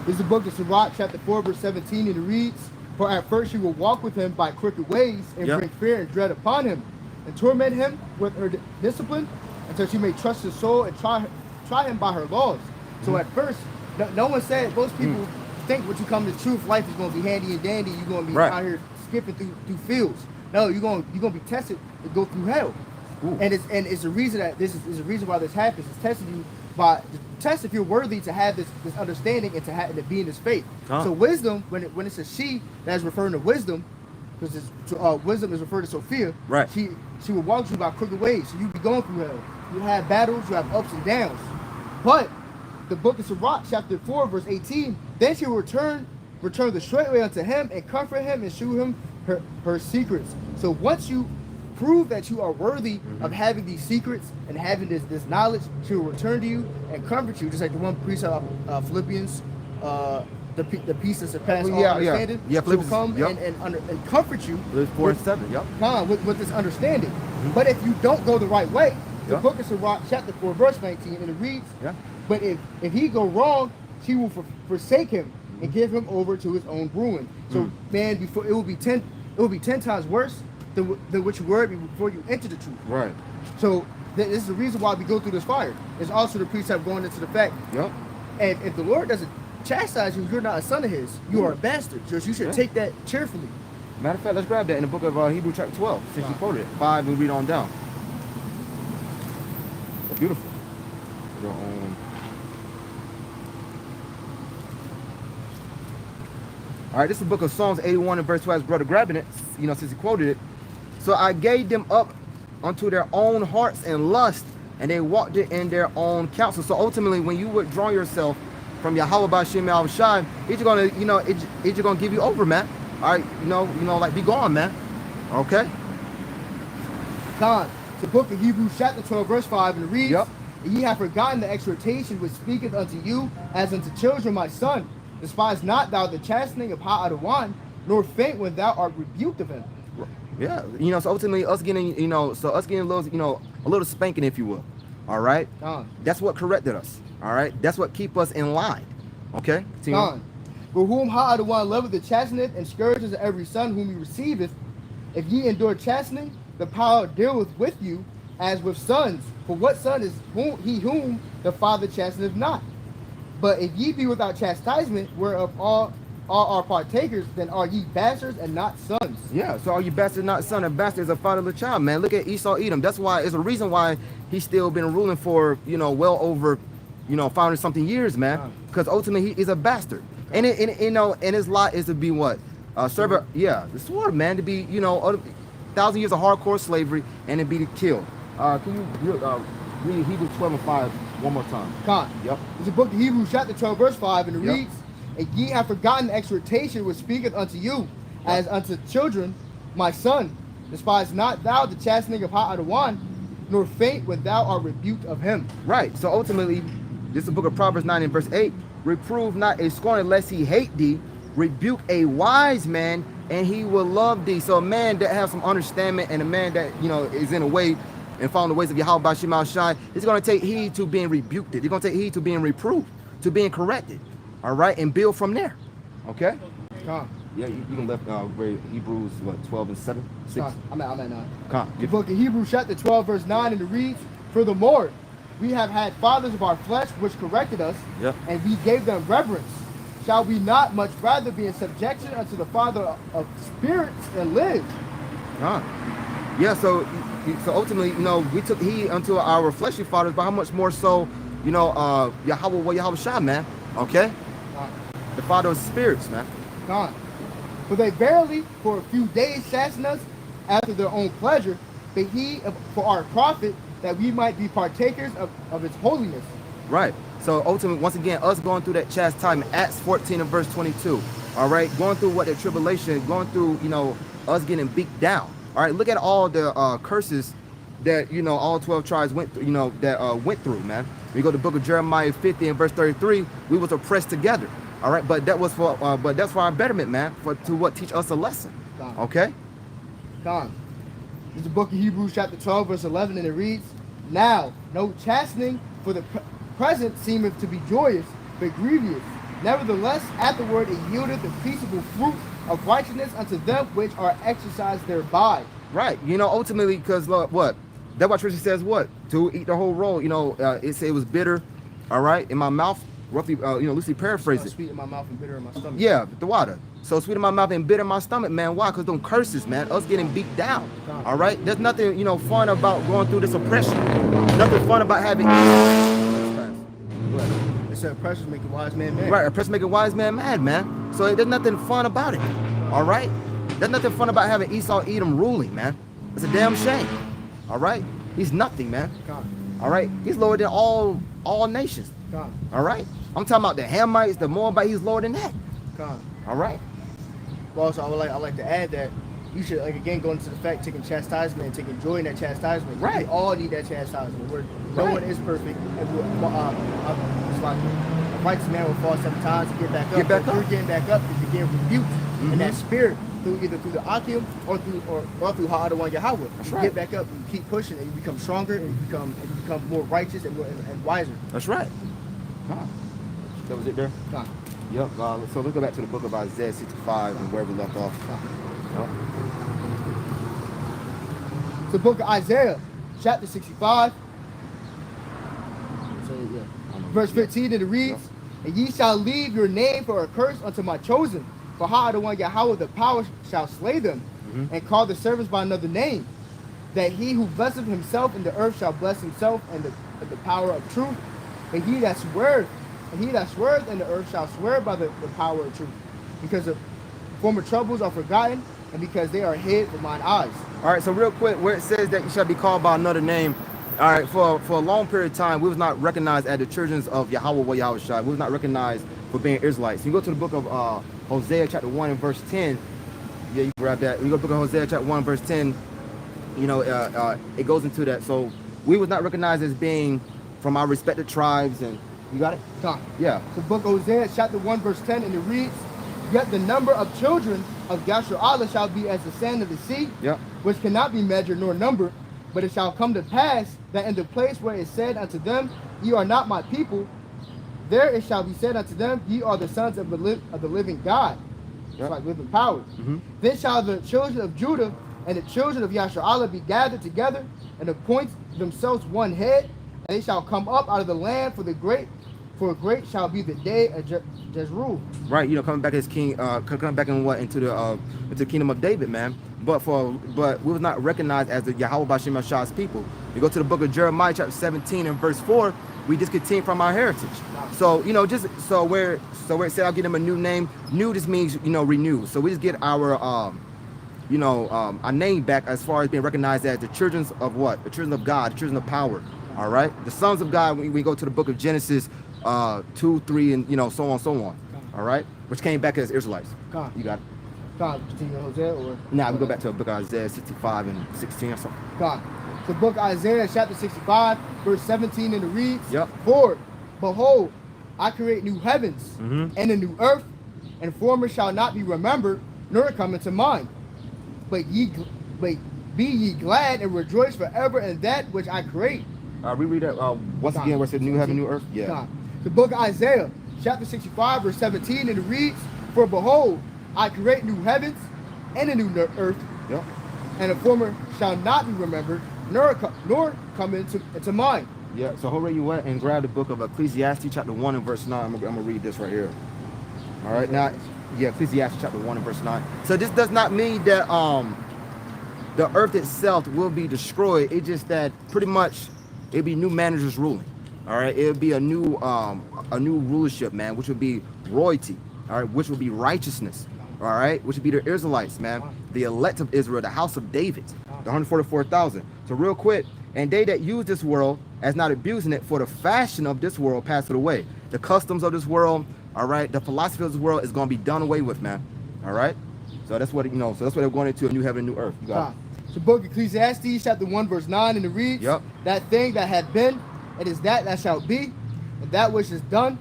This is the book of Sirach, chapter 4, verse 17, and it reads, for at first you will walk with him by crooked ways and bring fear and dread upon him and torment him with her discipline until she may trust his soul and try him by her laws. So at first, no one said, most people think when you come to truth, life is going to be handy and dandy. You're going to be out here skipping through fields. No, you're going to be tested to go through hell. Ooh. And it's a reason that this is a reason why this happens. It's testing you to test if you're worthy to have this understanding and to be in this faith. So wisdom, when it's a she that's referring to wisdom, because wisdom is referred to Sophia. Right. She will walk you by crooked ways. So you be going through hell. You have battles. You have ups and downs. But the book of Sirach, chapter 4, verse 18. Then she will return the straight way unto him and comfort him and shew him her secrets. So once you prove that you are worthy of having these secrets and having this knowledge, she will return to you and comfort you, just like the one precept of Philippians, the peace that surpasses all understanding. She will come and comfort you. 4 and 7. With this understanding. But if you don't go the right way, the book of Sirach, chapter 4, verse 19, and it reads, but if he go wrong, she will forsake him and give him over to his own ruin. So man, it will be 10 times worse than what you were before you enter the truth. Right. So this is the reason why we go through this fire. It's also the precept going into the fact. And if the Lord doesn't chastise you, you're not a son of his. You are a bastard. So you should take that cheerfully. Matter of fact, let's grab that in the book of Hebrews chapter 12, since you quoted it. 5, and read on down. Beautiful. All right, this is the book of Psalms 81 and verse 12. His brother grabbing it, since he quoted it. So I gave them up unto their own hearts and lust, and they walked it in their own counsel. So ultimately, when you withdraw yourself from Yahweh Bashim Al Shai, it's gonna, it's gonna give you over, man. All right, like be gone, man. Okay. God, the book of Hebrews chapter 12, verse 5, and it reads, ye have forgotten the exhortation which speaketh unto you as unto children, my son. Despise not thou the chastening of Ha-Adawan, nor faint when thou art rebuked of him. Yeah, so ultimately us getting, us getting a little, a little spanking, if you will. All right. That's what corrected us. All right. That's what keep us in line. Okay. Continue. For whom Ha-Adawan loveth the chasteneth and scourges every son whom he receiveth. If ye endure chastening, the power dealeth with you as with sons. For what son is whom the father chasteneth not? But if ye be without chastisement, whereof all are partakers, then are ye bastards and not sons. Yeah, so are you bastards not son, and bastards are father of the child, man. Look at Esau Edom. That's why it's a reason why he's still been ruling for, well over, 500 something years, man. Because ultimately he is a bastard. And his lot is to be what? Servant, the sword, man, to be, 1,000 years of hardcore slavery and to be killed. Can you read Hebrews 12:5 one more time? Yep. It's the book of Hebrews chapter 12 verse 5, and it reads, and ye have forgotten the exhortation which speaketh unto you, as unto children, my son, despise not thou the chastening of Ha-Adawan, nor faint when thou art rebuked of him. Right. So ultimately, this is the book of Proverbs 9 and verse 8. Reprove not a scorner lest he hate thee. Rebuke a wise man, and he will love thee. So a man that has some understanding and a man that, is in a way and following the ways of Yahweh Shema Shai, he's going to take heed to being rebuked. He's going to take heed to being reproved, to being corrected. All right, and build from there. Okay. Yeah, you can left Hebrews 12 and 7. 6. I'm at 9. The book of Hebrews chapter 12 verse 9, and it reads, furthermore, we have had fathers of our flesh which corrected us, and we gave them reverence. Shall we not much rather be in subjection unto the Father of spirits and live? Yeah. So ultimately, we took heed unto our fleshly fathers, but how much more so, Yahweh Shai, man. Okay. The Father of spirits, man. For they verily for a few days chasten us after their own pleasure, but he for our profit, that we might be partakers of its holiness. Right. So ultimately, once again, us going through that chastisement, Acts 14 and verse 22. All right, going through what the tribulation, going through, us getting beat down. All right, look at all the curses that all 12 tribes went through, went through, man. We go to the book of Jeremiah 50 and verse 33. We was oppressed together. All right, but that was for that's for our betterment, man, to teach us a lesson. Okay. It's the book of Hebrews chapter 12 verse 11, and it reads, now no chastening for the present seemeth to be joyous, but grievous. Nevertheless, afterward it yieldeth the peaceable fruit of righteousness unto them which are exercised thereby. Right. Ultimately, because what? That's why Trisha says what? To eat the whole roll. It was bitter, all right, in my mouth. Roughly, loosely paraphrasing. Sweet in my mouth and bitter in my stomach. Yeah, the water. So sweet in my mouth and bitter in my stomach, man. Why? Because them curses, man. Us getting beat down. All right. There's nothing, fun about going through this oppression. Nothing fun about having. They said oppression make a wise man mad. Right. Oppression make a wise man mad, man. So there's nothing fun about it. All right. There's nothing fun about having Esau Edom ruling, man. It's a damn shame. All right. He's nothing, man. All right. He's lower than all nations. All right. I'm talking about the Hamites, the Moabites. He's lower than that. All right. Well, also I like to add that you should again go into the fact taking chastisement and taking joy in that chastisement. Right. We all need that chastisement. No one is perfect, and it's like a righteous man will fall 7 times and get back up. If you're getting back up, if you're getting rebuked in that spirit either through the Akim or through Ha-Adawan Yahweh. That's you right. get back up, and you keep pushing, and you become stronger, and you become more righteous and wiser. That's right. That was it there? Yep. So let's go back to the book of Isaiah 65 and where we left off. It's the book of Isaiah, chapter 65, verse 15, and it reads, and ye shall leave your name for a curse unto my chosen. For Ha-Adawan Yahweh the power shall slay them, and call the servants by another name. That he who blesseth himself in the earth shall bless himself and the power of truth. And he that sweareth in the earth shall swear by the power of truth. Because the former troubles are forgotten, and because they are hid from mine eyes. All right, so real quick, where it says that you shall be called by another name, all right, for a long period of time, we was not recognized as the children of Yahweh Yahweh Shai. We was not recognized for being Israelites. You go to the book of Hosea chapter 1 and verse 10. Yeah, you grab that. You go to the book of Hosea chapter 1 verse 10. It goes into that. So we was not recognized as being from our respected tribes and You got it? Come. Yeah. The book of Hosea, chapter 1, verse 10, and it reads, Yet the number of children of Yashar'Allah shall be as the sand of the sea, Yep. which cannot be measured nor numbered. But it shall come to pass that in the place where it said unto them, Ye are not my people, there it shall be said unto them, Ye are the sons of the living God. It's Yep. like living power. Then shall the children of Judah and the children of Yashar'Allah be gathered together and appoint themselves one head, and they shall come up out of the land for great shall be the day of Jezreel. Right, coming back as king, coming back in into the kingdom of David, man. But we was not recognized as the Yahweh Bashim Shah's people. You go to the book of Jeremiah, chapter 17 and verse 4. We discontinue from our heritage. So where it said I'll give them a new name. New just means renew. So we just get our name back as far as being recognized as the children of what? The children of God, the children of power. All right, the sons of God. When we go to the book of Genesis 2, 3, and so on, so on. All right, which came back as Israelites. You got it. Continue Hosea or? Now we go back to the book of Isaiah 65 and 16 or something. The book of Isaiah chapter 65 verse 17 and it reads, Yep. For behold, I create new heavens and a new earth, and former shall not be remembered, nor come into mind. But be ye glad and rejoice forever in that which I create. Reread that once again where it said new heaven, new earth. Yeah. The book of Isaiah chapter 65 verse 17 and it reads, For behold, I create new heavens and a new earth, Yep. and the former shall not be remembered, nor come into mind. Yeah. So hold where you at and grab the book of Ecclesiastes chapter 1 and verse 9. I'm gonna read this right here. All right. Now, Ecclesiastes chapter 1 and verse 9. So this does not mean that the earth itself will be destroyed. It's just that pretty much it'll be new managers ruling. All right. It'll be a new rulership, man, which would be royalty. All right, which would be righteousness. All right, which would be the Israelites, man, the elect of Israel, the house of David, the 144,000. So real quick, and they that use this world as not abusing it, for the fashion of this world passeth away. The customs of this world, all right, the philosophy of this world is going to be done away with, man. All right, so that's what So that's what they're going into, a new heaven and new earth. You got it. The book of Ecclesiastes chapter 1 verse 9 and it reads, Yep. That thing that had been, it is that shall be, and that which is done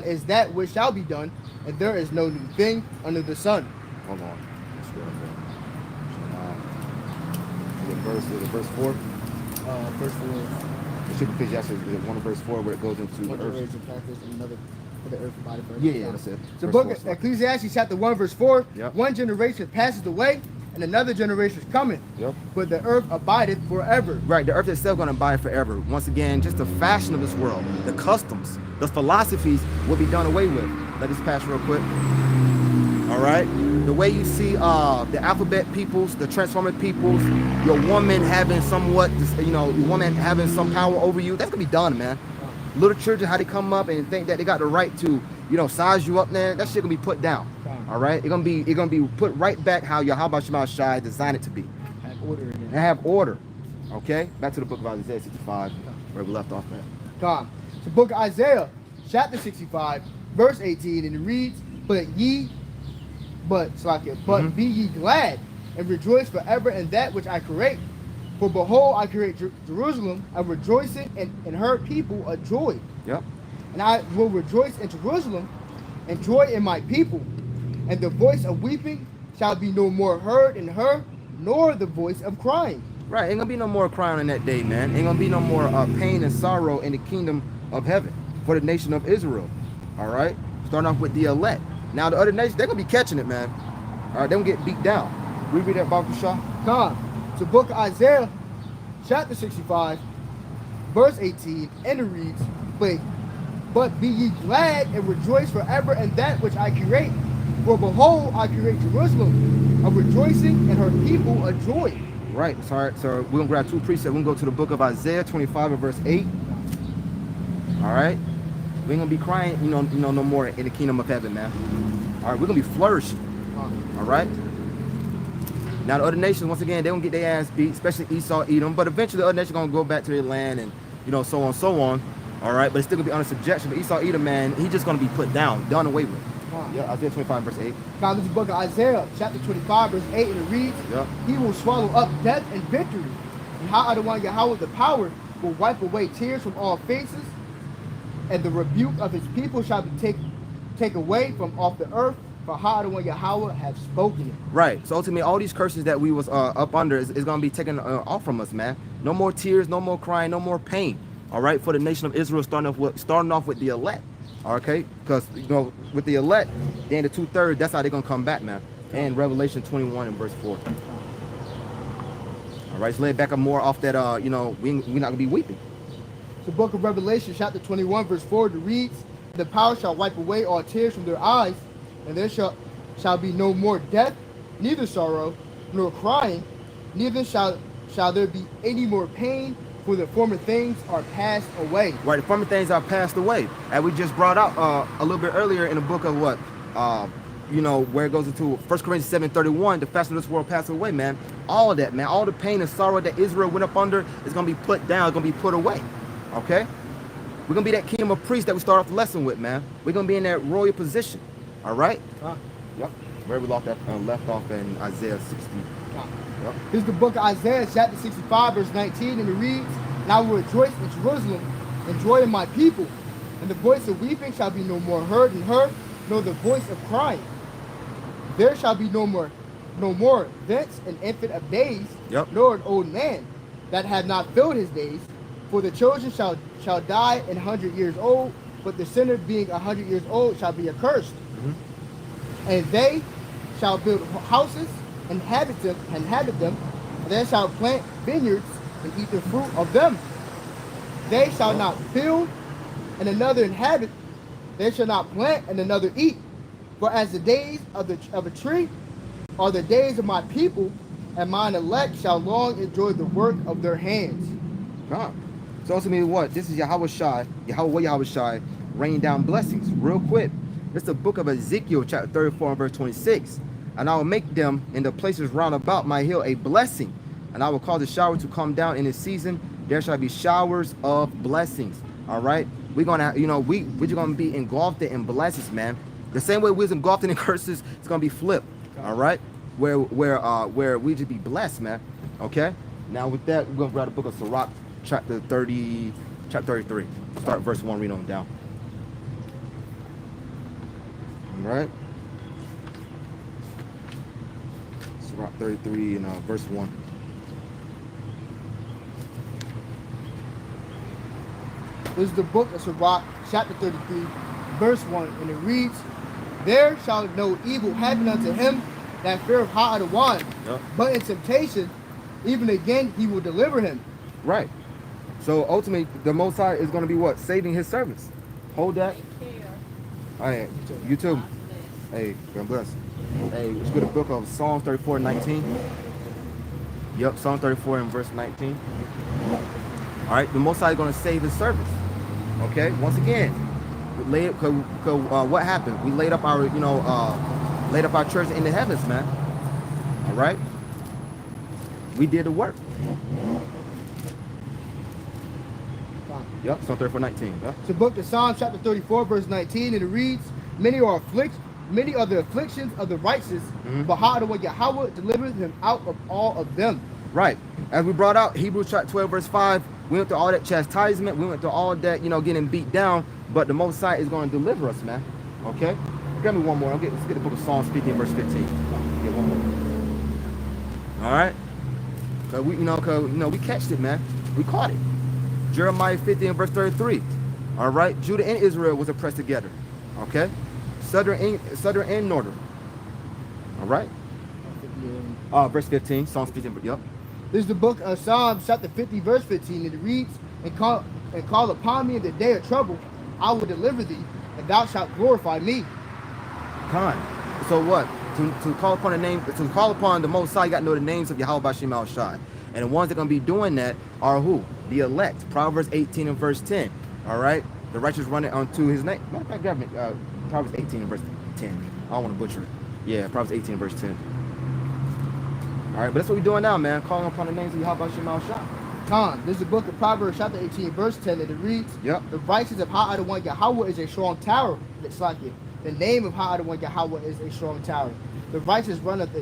is that which shall be done, and there is no new thing under the sun. Hold on. Is it verse 4? Verse 4. It should be Ecclesiastes 1 verse 4 where it goes into the earth. Yeah, that's it. The Verse book 4, of Ecclesiastes chapter 1 verse 4. Yep. One generation passes away, and another generation is coming. Yep. But the earth abideth forever. Right, the earth itself going to abide forever. Once again, just the fashion of this world, the customs, the philosophies will be done away with. Let this pass real quick. All right, the way you see the alphabet peoples, the transforming peoples, your woman having somewhat, your woman having some power over you, that's gonna be done, man. Little children, how they come up and think that they got the right to, size you up, man. That shit gonna be put down. All right, it's gonna be put right back how Yahweh Shema Shai designed it to be. Have order again. And have order. Okay, back to the book of Isaiah 65, where we left off at. God. The book of Isaiah, chapter 65, verse 18, and it reads, But be ye glad and rejoice forever in that which I create. For behold, I create Jerusalem a rejoicing, and her people a joy. Yep. And I will rejoice in Jerusalem and joy in my people. And the voice of weeping shall be no more heard in her, nor the voice of crying. Right, ain't gonna be no more crying on that day, man. Ain't gonna be no more pain and sorrow in the kingdom of heaven for the nation of Israel. All right, starting off with the elect. Now the other nations, they're gonna be catching it, man. All right, they're gonna get beat down. Read that, Baruch Shah. God. The book of Isaiah, chapter 65, verse 18, and it reads, But be ye glad and rejoice forever in that which I create. For behold, I create Jerusalem a rejoicing, and her people a joy. Right. So we're gonna grab two precepts. We're gonna go to the book of Isaiah 25 and verse 8. All right. We ain't gonna be crying, no more in the kingdom of heaven, man. All right. We're gonna be flourishing. All right. Now the other nations, once again, they gonna get their ass beat, especially Esau, Edom. But eventually the other nations gonna go back to their land and so on, so on. All right. But it's still gonna be under subjection. But Esau, Edom, man, he's just gonna be put down, done away with. Yeah, Isaiah 25 verse 8. Now this is the book of Isaiah, chapter 25, verse 8, and it reads, Yep. He will swallow up death and victory. And how Yahweh the power will wipe away tears from all faces, and the rebuke of his people shall be take away from off the earth, for Adonai Yahweh have spoken it. Right. So ultimately, all these curses that we was up under is going to be taken off from us, man. No more tears, no more crying, no more pain. All right, for the nation of Israel, starting off with the elect. Okay, because with the elect, then the 2/3, that's how they're gonna come back, man. And Revelation 21 and verse 4. All right, so lay it back up more off that. We're not gonna be weeping. The book of Revelation, chapter 21, verse 4, it reads, "The power shall wipe away all tears from their eyes, and there shall be no more death, neither sorrow, nor crying, neither shall there be any more pain, for the former things are passed away." Right, the former things are passed away. And we just brought out a little bit earlier in the book of what? Where it goes into 1 Corinthians 7:31, the fashion of this world passes away, man. All of that, man, all the pain and sorrow that Israel went up under is going to be put down, it's going to be put away. Okay? We're going to be that kingdom of priests that we start off the lesson with, man. We're going to be in that royal position. All right? Yep. Where we left off in Isaiah 60. Yep. This is the book of Isaiah, chapter 65, verse 19, and it reads, "And I will rejoice in Jerusalem, and joy in my people, and the voice of weeping shall be no more heard in her, nor the voice of crying. There shall be no more thence an infant of days, Yep. nor an old man that had not filled his days. For the children shall die 100 years old, but the sinner being 100 years old shall be accursed. And they shall build houses and inhabit them, and they shall plant vineyards and eat the fruit of them. They shall not build and another inhabit, they shall not plant and another eat. For as the days of a tree are the days of my people, and mine elect shall long enjoy the work of their hands." God. So ultimately what? This is Yahweh Shai, rain down blessings. Real quick. It's the book of Ezekiel, chapter 34 and verse 26. "And I will make them in the places round about my hill a blessing, and I will cause the shower to come down in its season. There shall be showers of blessings." All right? We're gonna, we're just gonna be engulfed in blessings, man. The same way we was engulfed in curses, it's gonna be flipped. All right? Where we just be blessed, man. Okay? Now with that, we're gonna grab the book of Sirach, chapter 33. Start verse 1, read on down. All right? Sirach 33 and verse 1. This is the book of Sirach, chapter 33, verse 1, and it reads, "There shall no evil happen unto him that feareth Adonai, Yep. but in temptation, even again he will deliver him." Right. So ultimately, the Most High is going to be what? Saving his servants. Hold that. All right. You too. Hey, God bless. Hey, let's go to the book of Psalms 34 and 19. Yep, Psalm 34 and verse 19. All right, the Most High is going to save his servants. Okay, once again, what happened? We laid up our, treasure in the heavens, man. All right, we did the work. Yep, Psalm 34, 19. Yep. It's the book of Psalms, chapter 34, verse 19, and it reads, many are the afflictions of the righteous, but Adonai Yahweh delivereth him out of all of them. Right. As we brought out Hebrews chapter 12, verse 5, we went through all that chastisement. We went through all that, getting beat down. But the Most High is going to deliver us, man. Okay? Grab me one more. Let's get the book of Psalms 50 and verse 15. Get one more. All right? Because we catched it, man. We caught it. Jeremiah 50 and verse 33. All right? Judah and Israel was oppressed together. Okay? Southern and northern. All right? Verse 15. Psalms 15. Yep. This is the book of Psalms, chapter 50, verse 15, and it reads, and call upon me in the day of trouble, I will deliver thee, and thou shalt glorify me. Con. So what? To call upon the Most High, you got to know the names of Yahweh B'Shem Al Shai. And the ones that are going to be doing that are who? The elect. Proverbs 18 and verse 10. All right? The righteous run it unto his name. Matter of fact, grab me, Proverbs 18 and verse 10. I don't want to butcher it. Yeah, Proverbs 18 and verse 10. All right, but that's what we're doing now, man. Calling upon the names of Yahweh B'Shem Al Shai. Con. This is the book of Proverbs, chapter 18, verse 10, and it reads, Yep. The righteous of Adonai Yahweh is a strong tower. It's like it. The name of Adonai Yahweh is a strong tower. The righteous runneth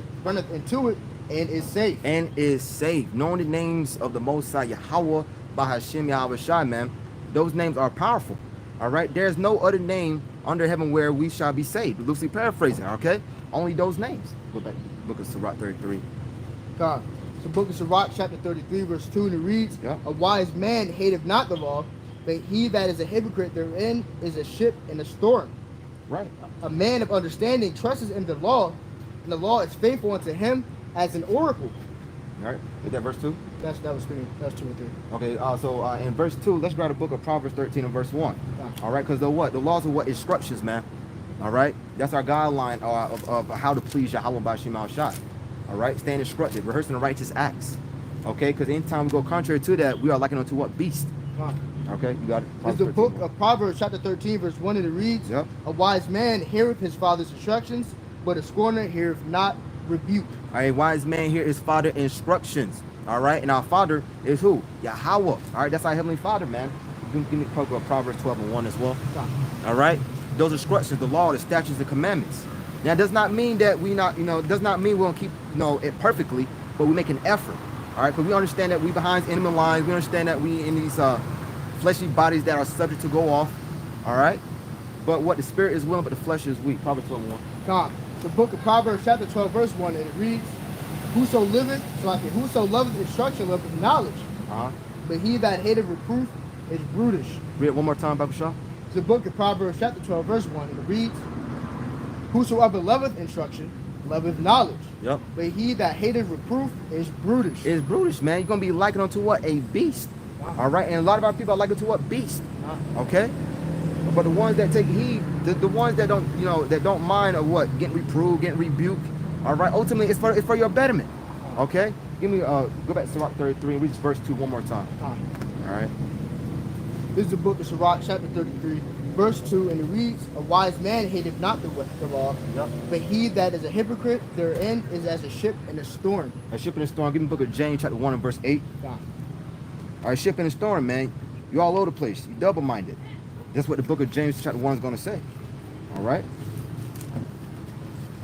into it and is safe. And is safe. Knowing the names of the Most High, Yahweh B'Shem Yahweh Shai, man. Those names are powerful. All right, there's no other name under heaven where we shall be saved. Loosely paraphrasing, okay? Only those names. Go back to the book of Sirach 33. God. The book of Sirach, chapter 33, verse 2, and it reads, Yeah. A wise man hateth not the law, but he that is a hypocrite therein is a ship in a storm. Right. A man of understanding trusts in the law, and the law is faithful unto him as an oracle. All right. Is that verse 2? That was 3. That's 2 and 3. Okay, so in verse 2, let's grab the book of Proverbs 13 and verse 1. Yeah. All right, because the laws are what? Instructions, man. All right? That's our guideline of how to please Yahweh by Shema Shai. All right? Staying instructed, rehearsing the righteous acts. Okay? Because anytime we go contrary to that, we are likened unto what? Beast. God. Okay? You got it? It's the book of Proverbs, chapter 13, verse 1, and it reads, Yep. A wise man heareth his father's instructions, but a scorner heareth not rebuke. All right, wise man here is father instructions. All right? And our father is who? Yahweh. All right? That's our heavenly father, man. Give me the book of Proverbs 12 and 1 as well. God. All right? Those instructions, the law, the statutes, the commandments. Now, it does not mean that we not, does not mean we don't keep, it perfectly, but we make an effort. All right? Because we understand that we behind enemy lines. We understand that we in these fleshy bodies that are subject to go off. All right? But what the spirit is willing, but the flesh is weak. Proverbs 12 and 1. God. The book of Proverbs, chapter 12, verse 1, and it reads, Whoso loveth instruction loveth knowledge, Uh-huh. but he that hateth reproof is brutish. Read it one more time, Bible Shaw. The book of Proverbs, chapter 12, verse 1, and it reads, Whosoever loveth instruction loveth knowledge, Yep. but he that hateth reproof is brutish. It's brutish, man. You're going to be likened unto what? A beast. Wow. All right? And a lot of our people are likened to what? Beast. Wow. Okay? But the ones that take heed, the ones that don't, that don't mind of what? Getting reproved, getting rebuked. All right? Ultimately, it's for your betterment. Okay? Give me, go back to Sirach 33 and read verse 2 one more time. Wow. All right? This is the book of Sirach, chapter 33, verse 2, and it reads, A wise man hateth not the law, Yep. but he that is a hypocrite therein is as a ship in a storm. A ship in a storm. Give me the book of James, chapter 1 and verse 8. God. All right, ship in a storm, man. You're all over the place. You're double-minded. That's what the book of James, chapter 1 is going to say. All right?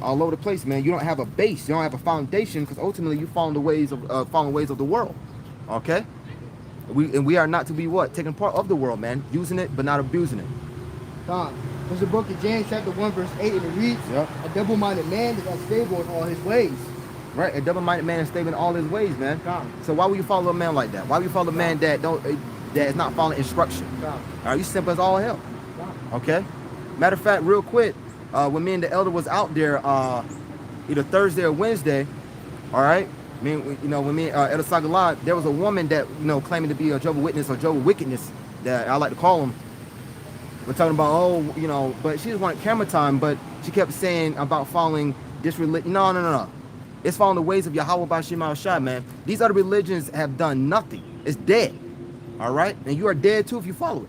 All over the place, man. You don't have a base. You don't have a foundation because ultimately you follow the ways of the world. Okay? We are not to be what? Taking part of the world, man. Using it, but not abusing it. God. This is the book of James, chapter 1, verse 8, and it reads, Yep. A double-minded man is unstable in all his ways. Right? A double-minded man is stable in all his ways, man. God. So why would you follow a man like that? Why would you follow a man that is not following instruction? God. All right, you simple as all hell. God. Okay? Matter of fact, real quick, when me and the elder was out there, either Thursday or Wednesday, all right? When me and Elder Sagala, there was a woman that, claiming to be a Jehovah's Witness or Jehovah's Wickedness, that I like to call them. We're talking about, but she just wanted camera time, but she kept saying about following this religion. No. It's following the ways of Yahweh by Shema Shai, man. These other religions have done nothing. It's dead. All right? And you are dead too if you follow it.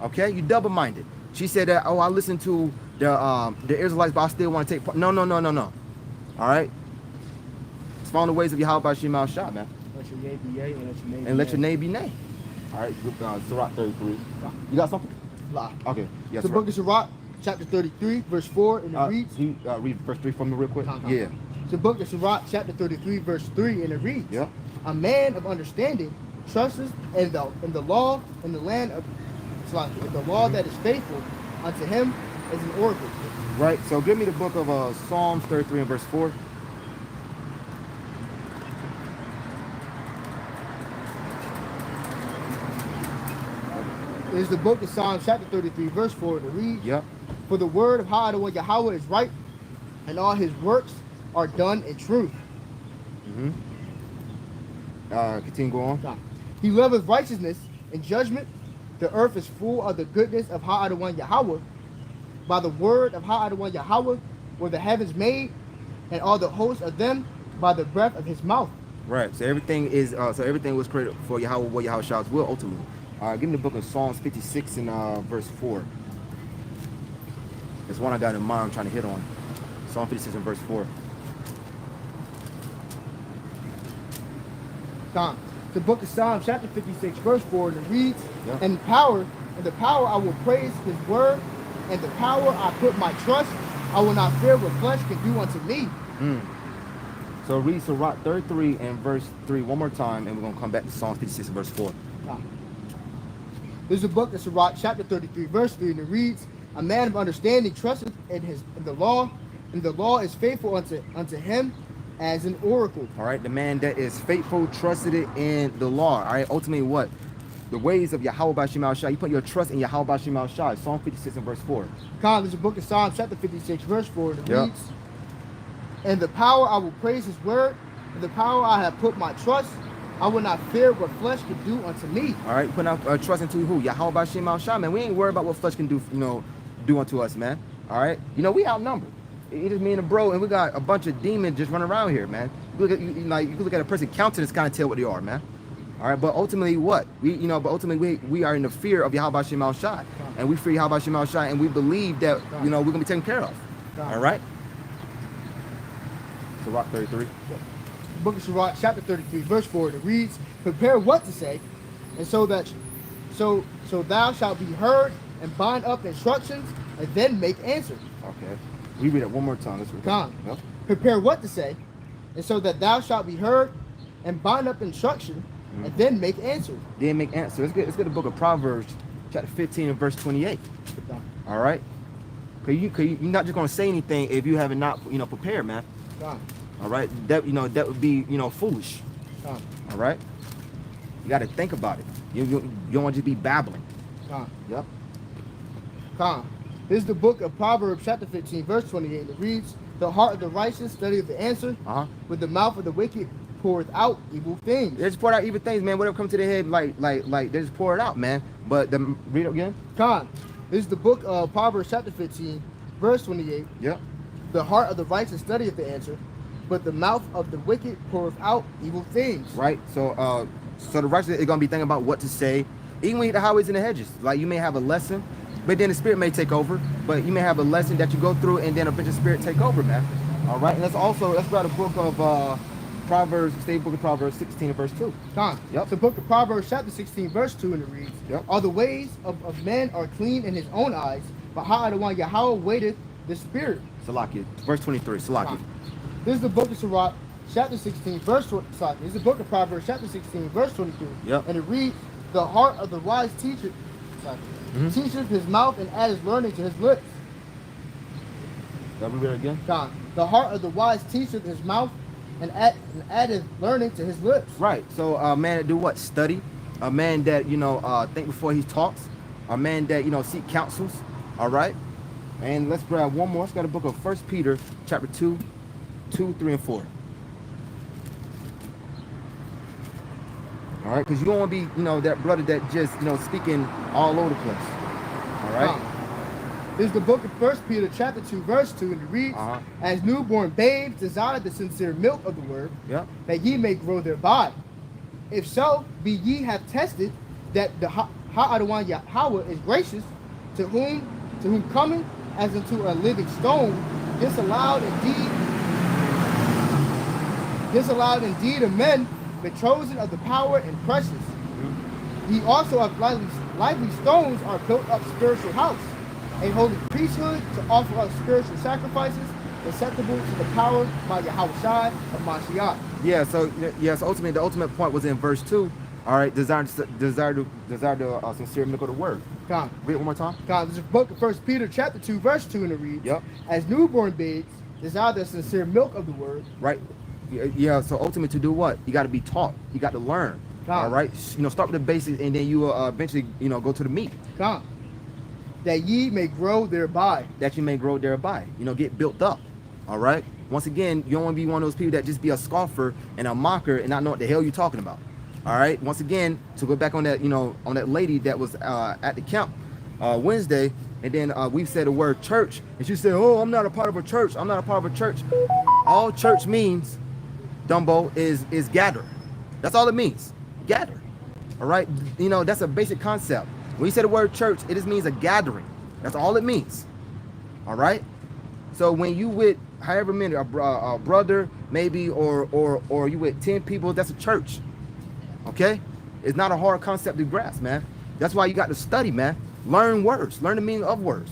Okay? You double-minded. She said that, I listen to the Israelites, but I still want to take part. No. All right? It's following the ways of Yahweh by Shema Shai, man. Let your yea be yea, and let your nay be And let nay. your name be nay. All right? Sirach 33. You got something? Lie. Okay. Yes, The book of Sirach, chapter 33, verse 4, and it reads, Can you read verse 3 for me real quick? Come. Yeah. The book of Sirach, chapter 33, verse 3, and it reads, Yeah. A man of understanding trusts in the law in the land of Slakia. The law that is faithful unto him is an oracle. Right. So give me the book of Psalms 33 and verse 4. It is the book of Psalms, chapter 33, verse 4, and it reads, Yep. For the word of Yahweh is right, and all his works are done in truth. Mm-hmm. Continue go on. He loveth righteousness and judgment. The earth is full of the goodness of Ha'adwan Yahweh. By the word of Ha'adwan Yahweh were the heavens made, and all the hosts of them by the breath of his mouth. Right. So everything is everything was created for Yahweh, what Yahweh Shai's will ultimately. Give me the book of Psalms 56 and verse 4. There's one I got in mind I'm trying to hit on. Psalm 56 and verse 4. Psalm. The book of Psalms, chapter 56, verse 4, and it reads, Yeah. In the power I will praise his word, and the power I put my trust. I will not fear what flesh can do unto me. So read Sirach 33 and verse 3 one more time, and we're going to come back to Psalm 56 and verse 4. Psalm. There's a book of Sirach, chapter 33, verse 3, and it reads, "A man of understanding trusteth in the law, and the law is faithful unto him as an oracle." All right, the man that is faithful, trusted it in the law. All right, ultimately what? The ways of Yahweh Bashim al Shai. You put your trust in Yahweh Bashim al Shai. Psalm 56 and verse 4. Con, there's a book of Psalms, chapter 56, verse 4, and it Yep. reads, "And the power I will praise his word, and the power I have put my trust, I will not fear what flesh can do unto me." All right, putting our trust into who? Yahweh Bashim al Shai, man. We ain't worried about what flesh can do, do unto us, man. All right, we outnumbered. It just me and the bro, and we got a bunch of demons just running around here, man. You look at you can look at a person's countenance, kind of tell what they are, man. All right, but ultimately, what we are in the fear of Yahweh Bashim al Shai, and we fear Yahweh Bashim al Shai, and we believe that we're gonna be taken care of. All right. Sirach 33. Book of Sirach, chapter 33, verse 4, and it reads, "Prepare what to say, and so thou shalt be heard, and bind up instructions, and then make answer." Okay. We read it one more time. Let's read it. Con. Yep. Prepare what to say, and so that thou shalt be heard, and bind up instruction, and then make answer. Then make answer. Let's get the book of Proverbs, chapter 15 and verse 28. All right. Cause you're not just gonna say anything if you haven't not prepared, man. Con. All right. That would be foolish. Con. All right. You got to think about it. You don't want to just be babbling. Con. Yep. Con. This is the book of Proverbs, chapter 15, verse 28, and it reads, "The heart of the righteous studieth the answer, with the mouth of the wicked poureth out evil things." They just pour out evil things, man. Whatever comes to their head, like they just pour it out, man. But read it again. Con. This is the book of Proverbs, chapter 15, verse 28. Yep. "The heart of the righteous studieth the answer, but the mouth of the wicked poureth out evil things." Right. So the righteous is gonna be thinking about what to say, even when you hit the highways and the hedges. Like you may have a lesson, but then the spirit may take over. But you may have a lesson that you go through, and then a bunch of spirit take over, man. All right. And let's grab the book of Proverbs, book of Proverbs 16 and verse 2. Con. Yep. The book of Proverbs, chapter 16, verse 2, and it reads, Yep. "All the ways of man are clean in his own eyes, but how the one Yahweh waiteth the spirit." Salakia. Verse 23. Salakia. Con. This is the book of Sirach, chapter 16, verse 20. This is the book of Proverbs, chapter 16, verse 22. Yep. And it reads, "The heart of the wise teacher teacheth his mouth, and addeth learning to his lips." Let me read it again. Con. "The heart of the wise teacheth his mouth, and addeth learning to his lips." Right. So a man that do what? Study. A man that think before he talks. A man that seek counsels. All right. And let's grab one more. Let's got a book of 1 Peter, chapter 2, 3, and 4. All right, because you don't want to be, that brother that just, speaking all over the place. All right. This is the book of 1 Peter, chapter 2, verse 2, and it reads, "As newborn babes desire the sincere milk of the word, Yep. that ye may grow thereby. If so, be ye have tested that the Ha'adawan Yahweh is gracious, to whom coming as unto a living stone, disallowed indeed of men, but chosen of the power and precious. Ye also of lively stones are built up spiritual house, a holy priesthood, to offer up spiritual sacrifices, acceptable to the power by Yahweh Shai of Mashiach." Yeah. So ultimately, the ultimate point was in verse 2. All right. Desire the sincere milk of the word. Con. Read it one more time. God, this is the book of 1 Peter, chapter 2, verse 2, and it reads, Yep. "As newborn babes desire the sincere milk of the word." Right. Yeah. So ultimately, to do what? You got to be taught. You got to learn. God. All right. Start with the basics, and then you will eventually, go to the meat. God, "that ye may grow thereby." That you may grow thereby. Get built up. All right. Once again, you don't want to be one of those people that just be a scoffer and a mocker and not know what the hell you're talking about. All right. Once again, to go back on that, on that lady that was at the camp Wednesday, and then we said the word church, and she said, "Oh, I'm not a part of a church. I'm not a part of a church." All church means, Dumbo, is gather. That's all it means. Gather. All right. That's a basic concept. When you say the word church, it just means a gathering. That's all it means. All right. So when you with however many, a brother maybe, or you with 10 people, that's a church. Okay. It's not a hard concept to grasp, man. That's why you got to study, man. Learn words. Learn the meaning of words.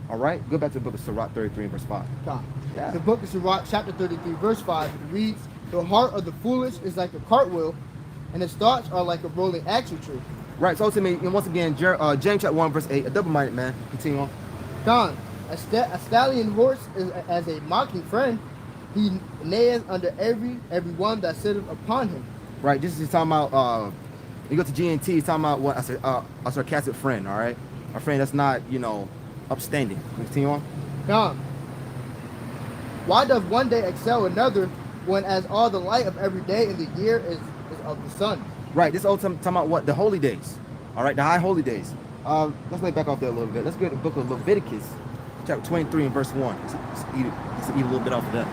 All right. Go back to the book of Sirach 33 and verse 5. God. Yeah. The book of Sirach, chapter 33, verse 5, it reads, "The heart of the foolish is like a cartwheel, and his thoughts are like a rolling axle tree." Right. So ultimately, and once again, James chapter 1 verse 8, a double-minded man. Continue on. Gone. A stallion horse is as a mocking friend. He neigheth under every one that sitteth upon him. Right. This is talking about. You go to GNT. He's talking about what a sarcastic friend. All right, a friend that's not upstanding. Continue on. Gone. Why does one day excel another, when as all the light of every day in the year is of the sun? Right. This old talking about what the holy days. All right, the high holy days. Let's lay back off there a little bit. Let's go to the book of Leviticus, chapter 23 and verse 1. Let's eat a little bit off of that.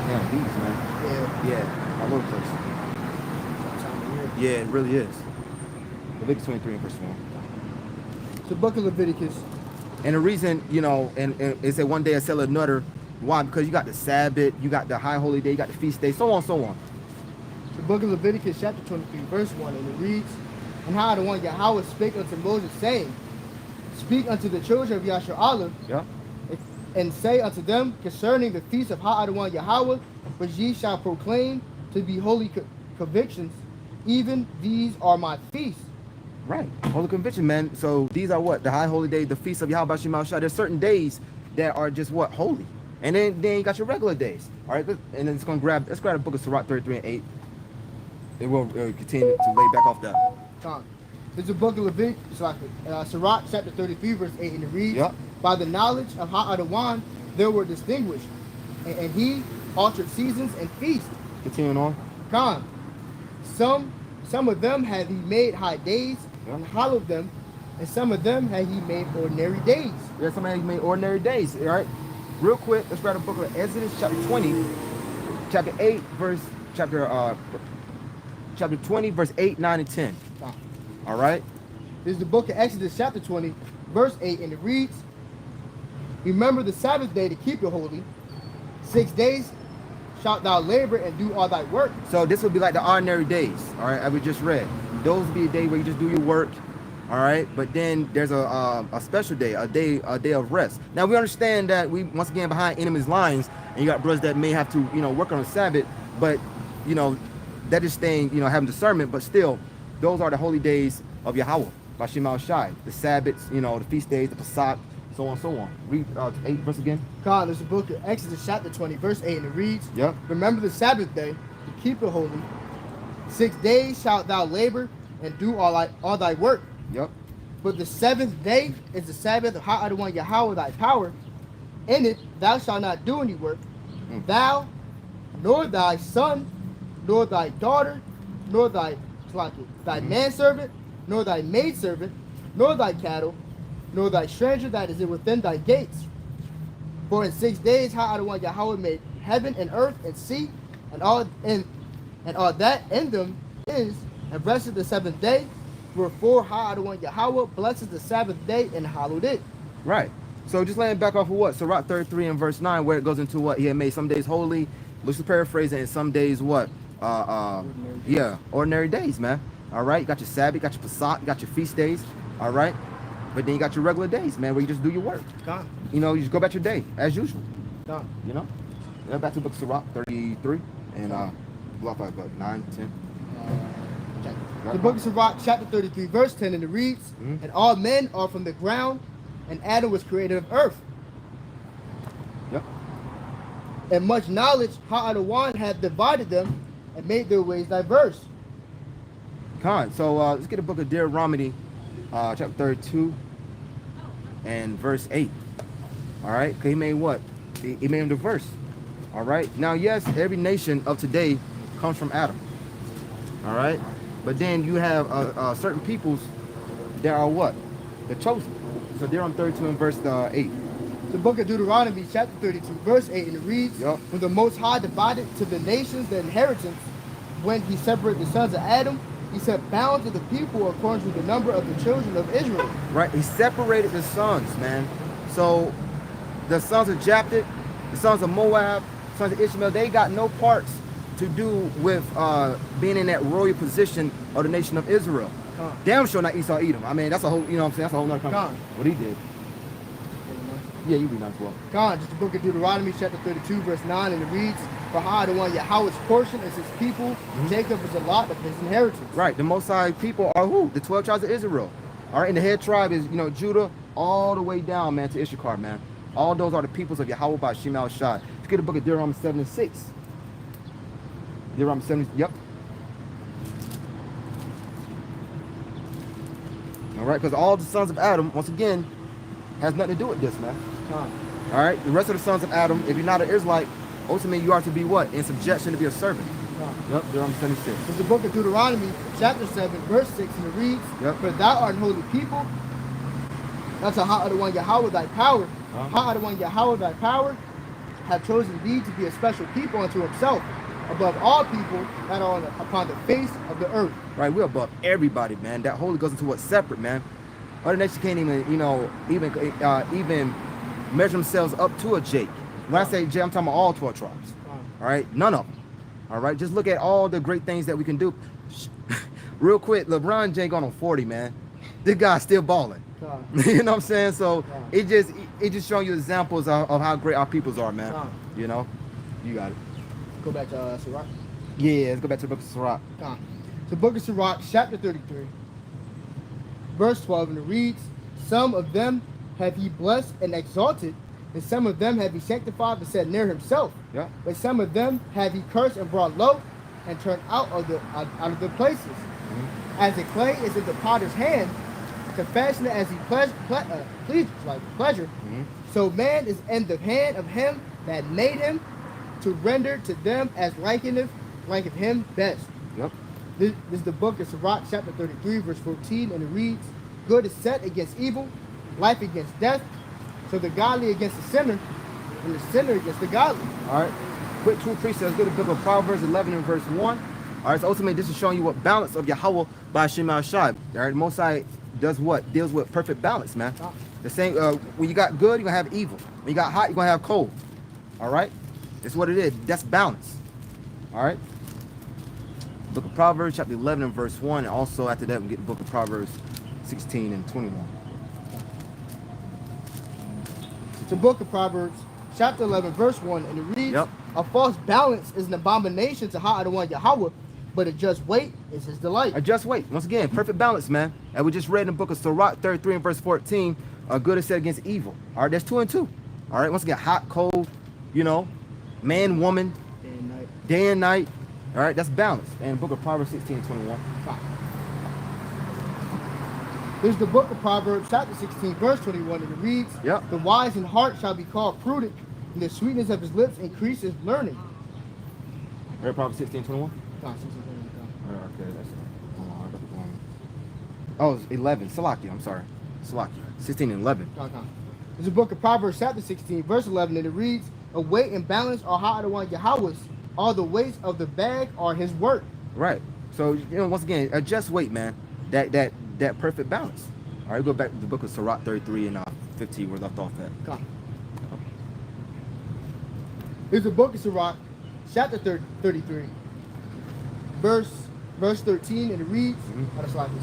Damn, these, man. Yeah, all over the place. Yeah, it really is. Leviticus 23 and verse 1. It's the book of Leviticus. And the reason, and it said one day I sell another. Why? Because you got the Sabbath, you got the high holy day, you got the feast day, so on, so on. The book of Leviticus, chapter 23, verse 1, and it reads, And how the one Yahweh spake unto Moses, saying, Speak unto the children of Yashar'Allah, Yeah. and say unto them concerning the feast of Ha-Adonai Yahweh, which ye shall proclaim to be holy convictions, even these are my feasts. Right. Holy conviction, man. So these are what? The high holy day, the feast of Yahweh Shema Shah. There's certain days that are just what? Holy. And then you got your regular days. All right. And then let's grab the book of Sirach 33 and 8. It will continue to lay back off that. There's a book of Leviticus, Sirach chapter 33, verse 8, and it reads, Yep. By the knowledge of Ha-Adonai there were distinguished, and he altered seasons and feasts. Continuing on. Khan. Some of them had he made high days and hollowed them, and some of them had he made ordinary days. Yeah, some had made ordinary days. All right. Real quick, let's grab the book of Exodus, chapter 20, chapter 8, chapter 20, verse 8, 9, and 10. All right. This is the book of Exodus, chapter 20, verse 8, and it reads, Remember the Sabbath day to keep it holy. 6 days shalt thou labor and do all thy work. So this would be like the ordinary days, all right, as we just read. Those would be a day where you just do your work, all right? But then there's a special day, a day of rest. Now, we understand that we, once again, behind enemy's lines, and you got brothers that may have to, work on the Sabbath, but, that is staying, having discernment, but still, those are the holy days of Yahweh, by Shema Shai. The Sabbaths, the feast days, the Pesach, so on, so on. Read 8 verse again. Khan, there's the book of Exodus, chapter 20, verse 8, and it reads, Yep. Remember the Sabbath day to keep it holy. 6 days shalt thou labor and do all thy work. Yep. But the 7th day is the Sabbath of Ha-Adonai Yahweh thy power. In it thou shalt not do any work, thou, nor thy son, nor thy daughter, nor thy manservant, nor thy maidservant, nor thy cattle, nor thy stranger that is within thy gates. For in 6 days Ha-Adonai Yahweh made heaven and earth and sea, and all that in them is, and rested the 7th day. Wherefore Ha-Adonai Yahweh blesses the Sabbath day and hallowed it. Right. So just laying back off of what? Sirach 33 and verse 9, where it goes into what? He had made some days holy, loosely paraphrasing, and some days what? Ordinary days, man. All right. You got your Sabbath, you got your Pesach, you got your feast days. All right. But then you got your regular days, man, where you just do your work. Gone. You just go about your day as usual. Gone. Back to the book of Sirach 33 and block by 9, 10. The book of Sirach, chapter 33, verse 10, and it reads, And all men are from the ground, and Adam was created of earth. Yep. And much knowledge Ha-Adonai hath divided them, and made their ways diverse. Con. So let's get the book of Deuteronomy, chapter 32 and verse 8. All right. He made what? He made them diverse. All right. Now, yes, every nation of today comes from Adam. All right. But then you have certain peoples that are what? They're chosen. So they're on 32 and verse 8. The book of Deuteronomy, chapter 32, verse 8, and it reads, When the Most High divided to the nations the inheritance, when he separated the sons of Adam, he set bounds of the people according to the number of the children of Israel. Right. He separated the sons, man. So the sons of Japheth, the sons of Moab, sons of Ishmael, they got no parts to do with being in that royal position of the nation of Israel. Damn sure not Esau Edom. I mean, that's a whole, that's a whole nother conversation. What he did. Yeah, you be nice, well. God, just the book of Deuteronomy, chapter 32, verse 9, and it reads, For Ha'adwan Yahweh's portion is his people. Jacob is a lot of his inheritance. Right. The Most High people are who? The 12 tribes of Israel. All right. And the head tribe is, Judah all the way down, man, to Issachar, man. All those are the peoples of Yahweh by Shem Al Shai. Let's get the book of Deuteronomy 7 and 6. Deuteronomy 7, yep. All right, because all the sons of Adam, once again, has nothing to do with this, man. All right, the rest of the sons of Adam, if you're not an Israelite, ultimately you are to be what? In subjection to be a servant. Yep, Deuteronomy 76. It's the book of Deuteronomy, chapter 7, verse 6, and it reads, Yep. For thou art an holy people, unto Ha'adwan Yahweh thy power. Ha'adwan Yahweh thy power have chosen thee to be a special people unto himself, above all people that are upon the face of the earth. Right, we're above everybody, man. That holy goes into what's separate, man. Other nations can't even, even measure themselves up to a Jake. When I say Jake, I'm talking about all 12 tribes. All right, none of them. All right, just look at all the great things that we can do. Real quick, LeBron James going on 40, man. This guy's still balling. You know what I'm saying? So it just showing you examples of how great our peoples are, man. You know, you got it. Go back to Sirach. Yeah, let's go back to the book of Sirach. The book of Sirach, chapter 33, verse 12, and it reads, Some of them have he blessed and exalted, and some of them have he sanctified and set near himself. Yeah. But some of them have he cursed and brought low, and turned out of the places. As the clay is in the potter's hand, to fashion it as he pleasure. So man is in the hand of him that made him, to render to them as liketh him best. Yep. This is the book of Sirach, chapter 33, verse 14, and it reads, Good is set against evil, life against death, so the godly against the sinner, and the sinner against the godly. All right. Quick two precepts. Let's go to the book of Proverbs 11 and verse 1. All right, so ultimately this is showing you what balance of Yahweh by Shem Al Shai. All right, Most High does what? Deals with perfect balance, man. The same, when you got good, you're going to have evil. When you got hot, you're going to have cold. All right? It's what it is. That's balance. All right? Book of Proverbs, chapter 11 and verse 1. And also after that, we get the book of Proverbs 16 and 21. The book of Proverbs, chapter 11, verse 1, and it reads, A false balance is an abomination to Ha'adwan Yahweh, but a just weight is his delight. A just weight. Once again, perfect balance, man. And we just read in the book of Sirach 33 and verse 14, good is set against evil. All right, that's 2 and 2. All right, once again, hot, cold, man, woman, day and night. All right, that's balance. And the book of Proverbs 16 and 21. There's the book of Proverbs, chapter 16, verse 21, and it reads, The wise in heart shall be called prudent, and the sweetness of his lips increases learning. Read Proverbs 16, 21? Okay, that's oh, it's 11. Salakia, I'm sorry. Salakia. 16 and 11. There's the book of Proverbs, chapter 16, verse 11, and it reads, A weight and balance are Ha'adwan Yahweh's, all the weights of the bag are his work. Right. So, once again, a just weight, man. That perfect balance. All right, go back to the book of Sirach 33 and 15, where left off at. Here's the book of Sirach, chapter 33, verse 13, and it reads,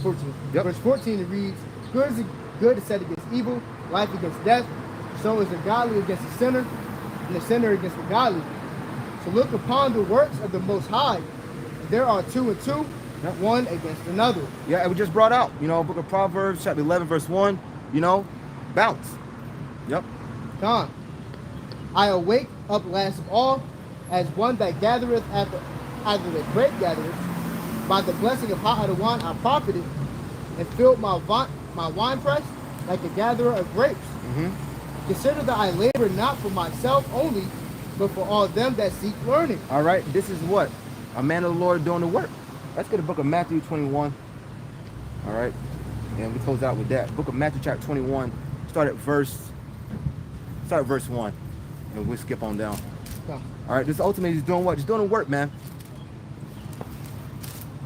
14. Verse 14, it reads, Good is set against evil, life against death, so is the godly against the sinner, and the sinner against the godly. So look upon the works of the Most High. There are 2 and 2, one against another. Yeah, and we just brought out, book of Proverbs, chapter 11, verse 1, balance. Yep. I awake up last of all, as one that gathereth after the grape gatherers. By the blessing of Ha'adwan I profited, and filled my wine press like a gatherer of grapes. Consider that I labor not for myself only, but for all them that seek learning. All right, this is what? A man of the Lord doing the work. Let's go to the book of Matthew 21. All right, and we close out with that. Book of Matthew chapter 21, start at verse 1, and we'll skip on down. All right, this ultimately is doing what? Just doing the work, man.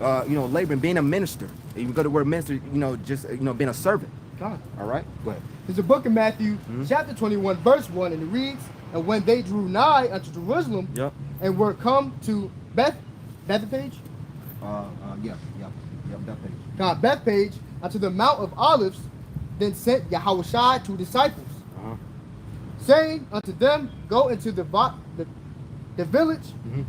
Laboring, being a minister. You can go to the word minister, just being a servant. All right, go ahead. There's a book of Matthew, chapter 21, verse 1, and it reads, And when they drew nigh unto Jerusalem, and were come to Bethpage, Bethpage, unto the Mount of Olives, then sent Yahushua 2 disciples, saying unto them, Go into the the village Mhm.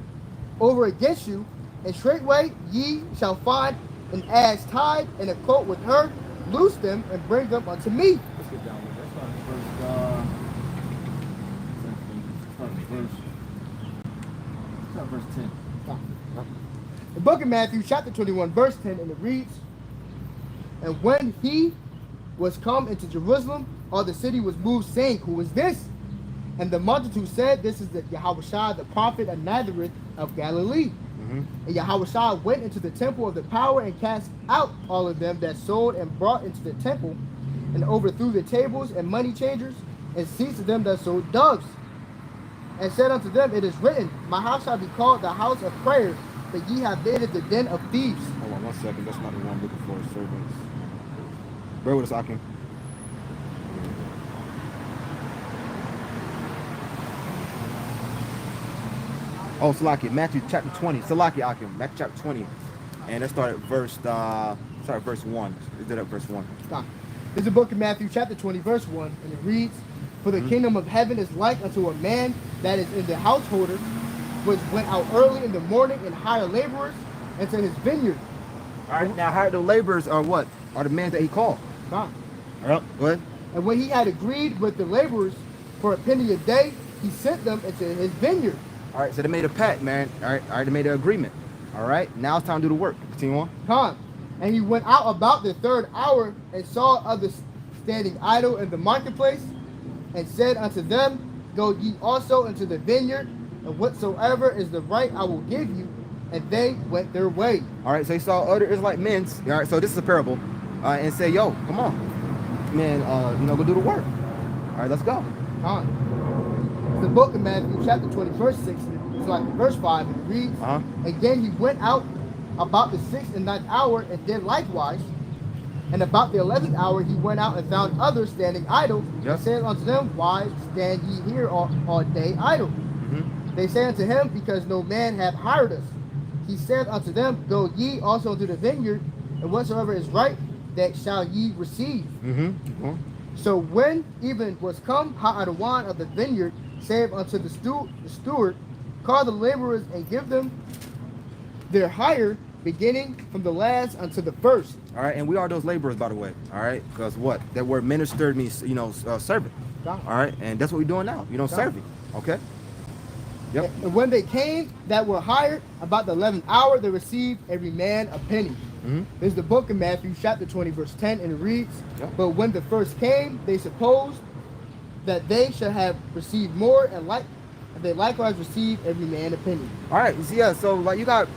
over against you, and straightway ye shall find an ass tied and a colt with her. Loose them and bring them unto me. Let's get down with it. Let's start verse 10. The book of Matthew, chapter 21, verse 10, and it reads, And when he was come into Jerusalem, all the city was moved, saying, Who is this? And the multitude said, This is the Yahushua, the prophet of Nazareth of Galilee. Mhm. And Yahushua went into the temple of the power and cast out all of them that sold and brought into the temple, and overthrew the tables and money changers, and seized them that sold doves, and said unto them, It is written, My house shall be called the house of prayer, but ye have made it the den of thieves. Hold on 1 second. That's not the one I'm looking for. Servants. Bear with us, Akim. Oh, Salaki, Matthew chapter 20. Salaki, Akim, Matthew chapter 20. And let's start at verse 1. Let's do that verse 1. Now, this is the book of Matthew, chapter 20, verse 1, and it reads, For the kingdom of heaven is like unto a man that is in the householder, which went out early in the morning and hired laborers into his vineyard. All right, now hired the laborers are what? Are the men that he called. Now, All right, go ahead. and when he had agreed with the laborers for a penny a day, he sent them into his vineyard. All right, so they made a pact, man. All right, they made an agreement. All right, now it's time to do the work. Continue on. Come. And he went out about the third hour and saw others standing idle in the marketplace, and said unto them, Go ye also into the vineyard, and whatsoever is the right I will give you. And they went their way. All right, so he saw other Israelite men. All right, so this is a parable, and say, "Yo, come on, man, go do the work." All right, let's go. Come. The book of Matthew, chapter 20, verse 6, it's like verse 5, and it reads, Again he went out about the 6th and 9th hour, and did likewise. And about the 11th hour he went out and found others standing idle, Yep. and said unto them, Why stand ye here all day idle? Mm-hmm. They say unto him, Because no man hath hired us. He said unto them, Go ye also into the vineyard, and whatsoever is right, that shall ye receive. Mm-hmm. So when even was come, Ha'adawan of the vineyard said unto the steward, Call the laborers and give them their hire, beginning from the last unto the first. All right, and we are those laborers, by the way. All right, because what that word ministered means, servant. All right, and that's what we're doing now. Serving. Okay. Yep. And when they came that were hired, about the 11th hour, they received every man a penny. Mm-hmm. This is the book of Matthew, chapter 20, verse 10, and it reads, Yep. But when the first came, they supposed that they should have received more, and they likewise received every man a penny. All right, yeah, so like you got,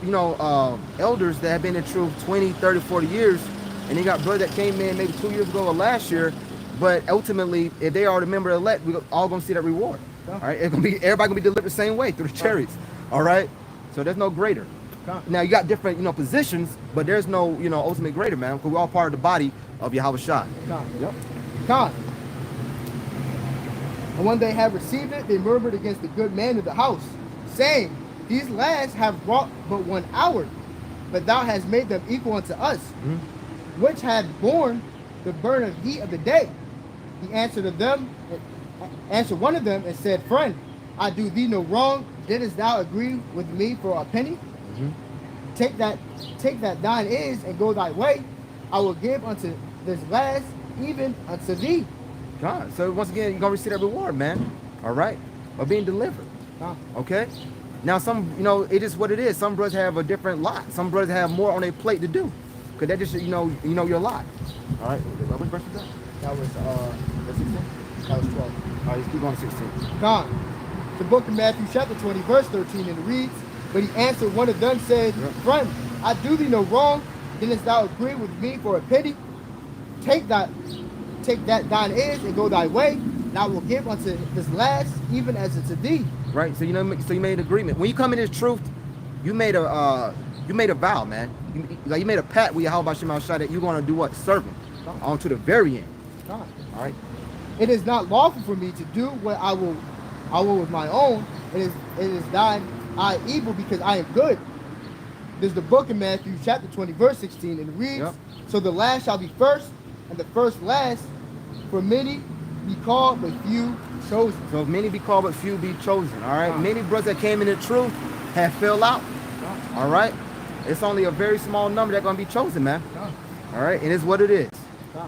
elders that have been in truth 20, 30, 40 years, and you got brothers that came in maybe 2 years ago or last year, but ultimately, if they are the member elect, we're all going to see that reward. All right, everybody going to be delivered the same way through the chariots. All right, so there's no greater. Now you got different, positions, but there's no, ultimate greater, man, because we're all part of the body of Yahushua. Yep. God. And when they had received it, they murmured against the good man of the house, saying, These lads have wrought but 1 hour, but thou hast made them equal unto us, which had borne the burn of heat of the day. He answered one of them and said, Friend, I do thee no wrong. Didst thou agree with me for a penny? Take that thine is, and go thy way. I will give unto this last, even unto thee. God. So once again, you're gonna receive that reward, man. All right, of being delivered. Okay. Now some, it is what it is. Some brothers have a different lot. Some brothers have more on their plate to do, because that just your lot. All right. What verse was that? That was Verse 16. that was 12. All right, let's keep going to 16. God. The book of Matthew, chapter 20, verse 13, and it reads, But he answered one of them, said, Friend, I do thee no wrong. Didst thou agree with me for a penny? Take that thine is, and go thy way, and I will give unto this last, even as unto thee. Right. So you made an agreement. When you come in this truth, you made a vow, man. You made a pact with Yahweh Shai that you're gonna do what? Serve him on to the very end. God. All right. It is not lawful for me to do what I will with my own. It is thine I evil, because I am good. There's the book of Matthew, chapter 20, verse 16, and it reads, So the last shall be first, and the first last. For many be called, but few chosen. So if many be called, but few be chosen. All right. Wow. Many brothers that came in the truth have fell out. All right. It's only a very small number that's gonna be chosen, man. All right. And it's what it is.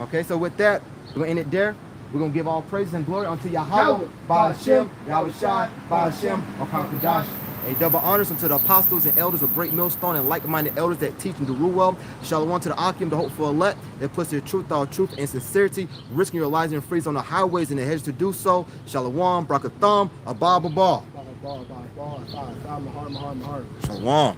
Okay. So with that, we're gonna end it there. We're gonna give all praise and glory unto Yahweh, by Hashem, Yahweh Shai, by Hashem, Kadash. A double honors unto the apostles and elders of Great Millstone and like-minded elders that teach and do rule well. Shalom to the Akim, the hopeful elect, that puts their truth out, truth and sincerity, risking your lives and freeze on the highways and the hedges to do so. Shalom, Brakatham, Abba, Abba. Shalom.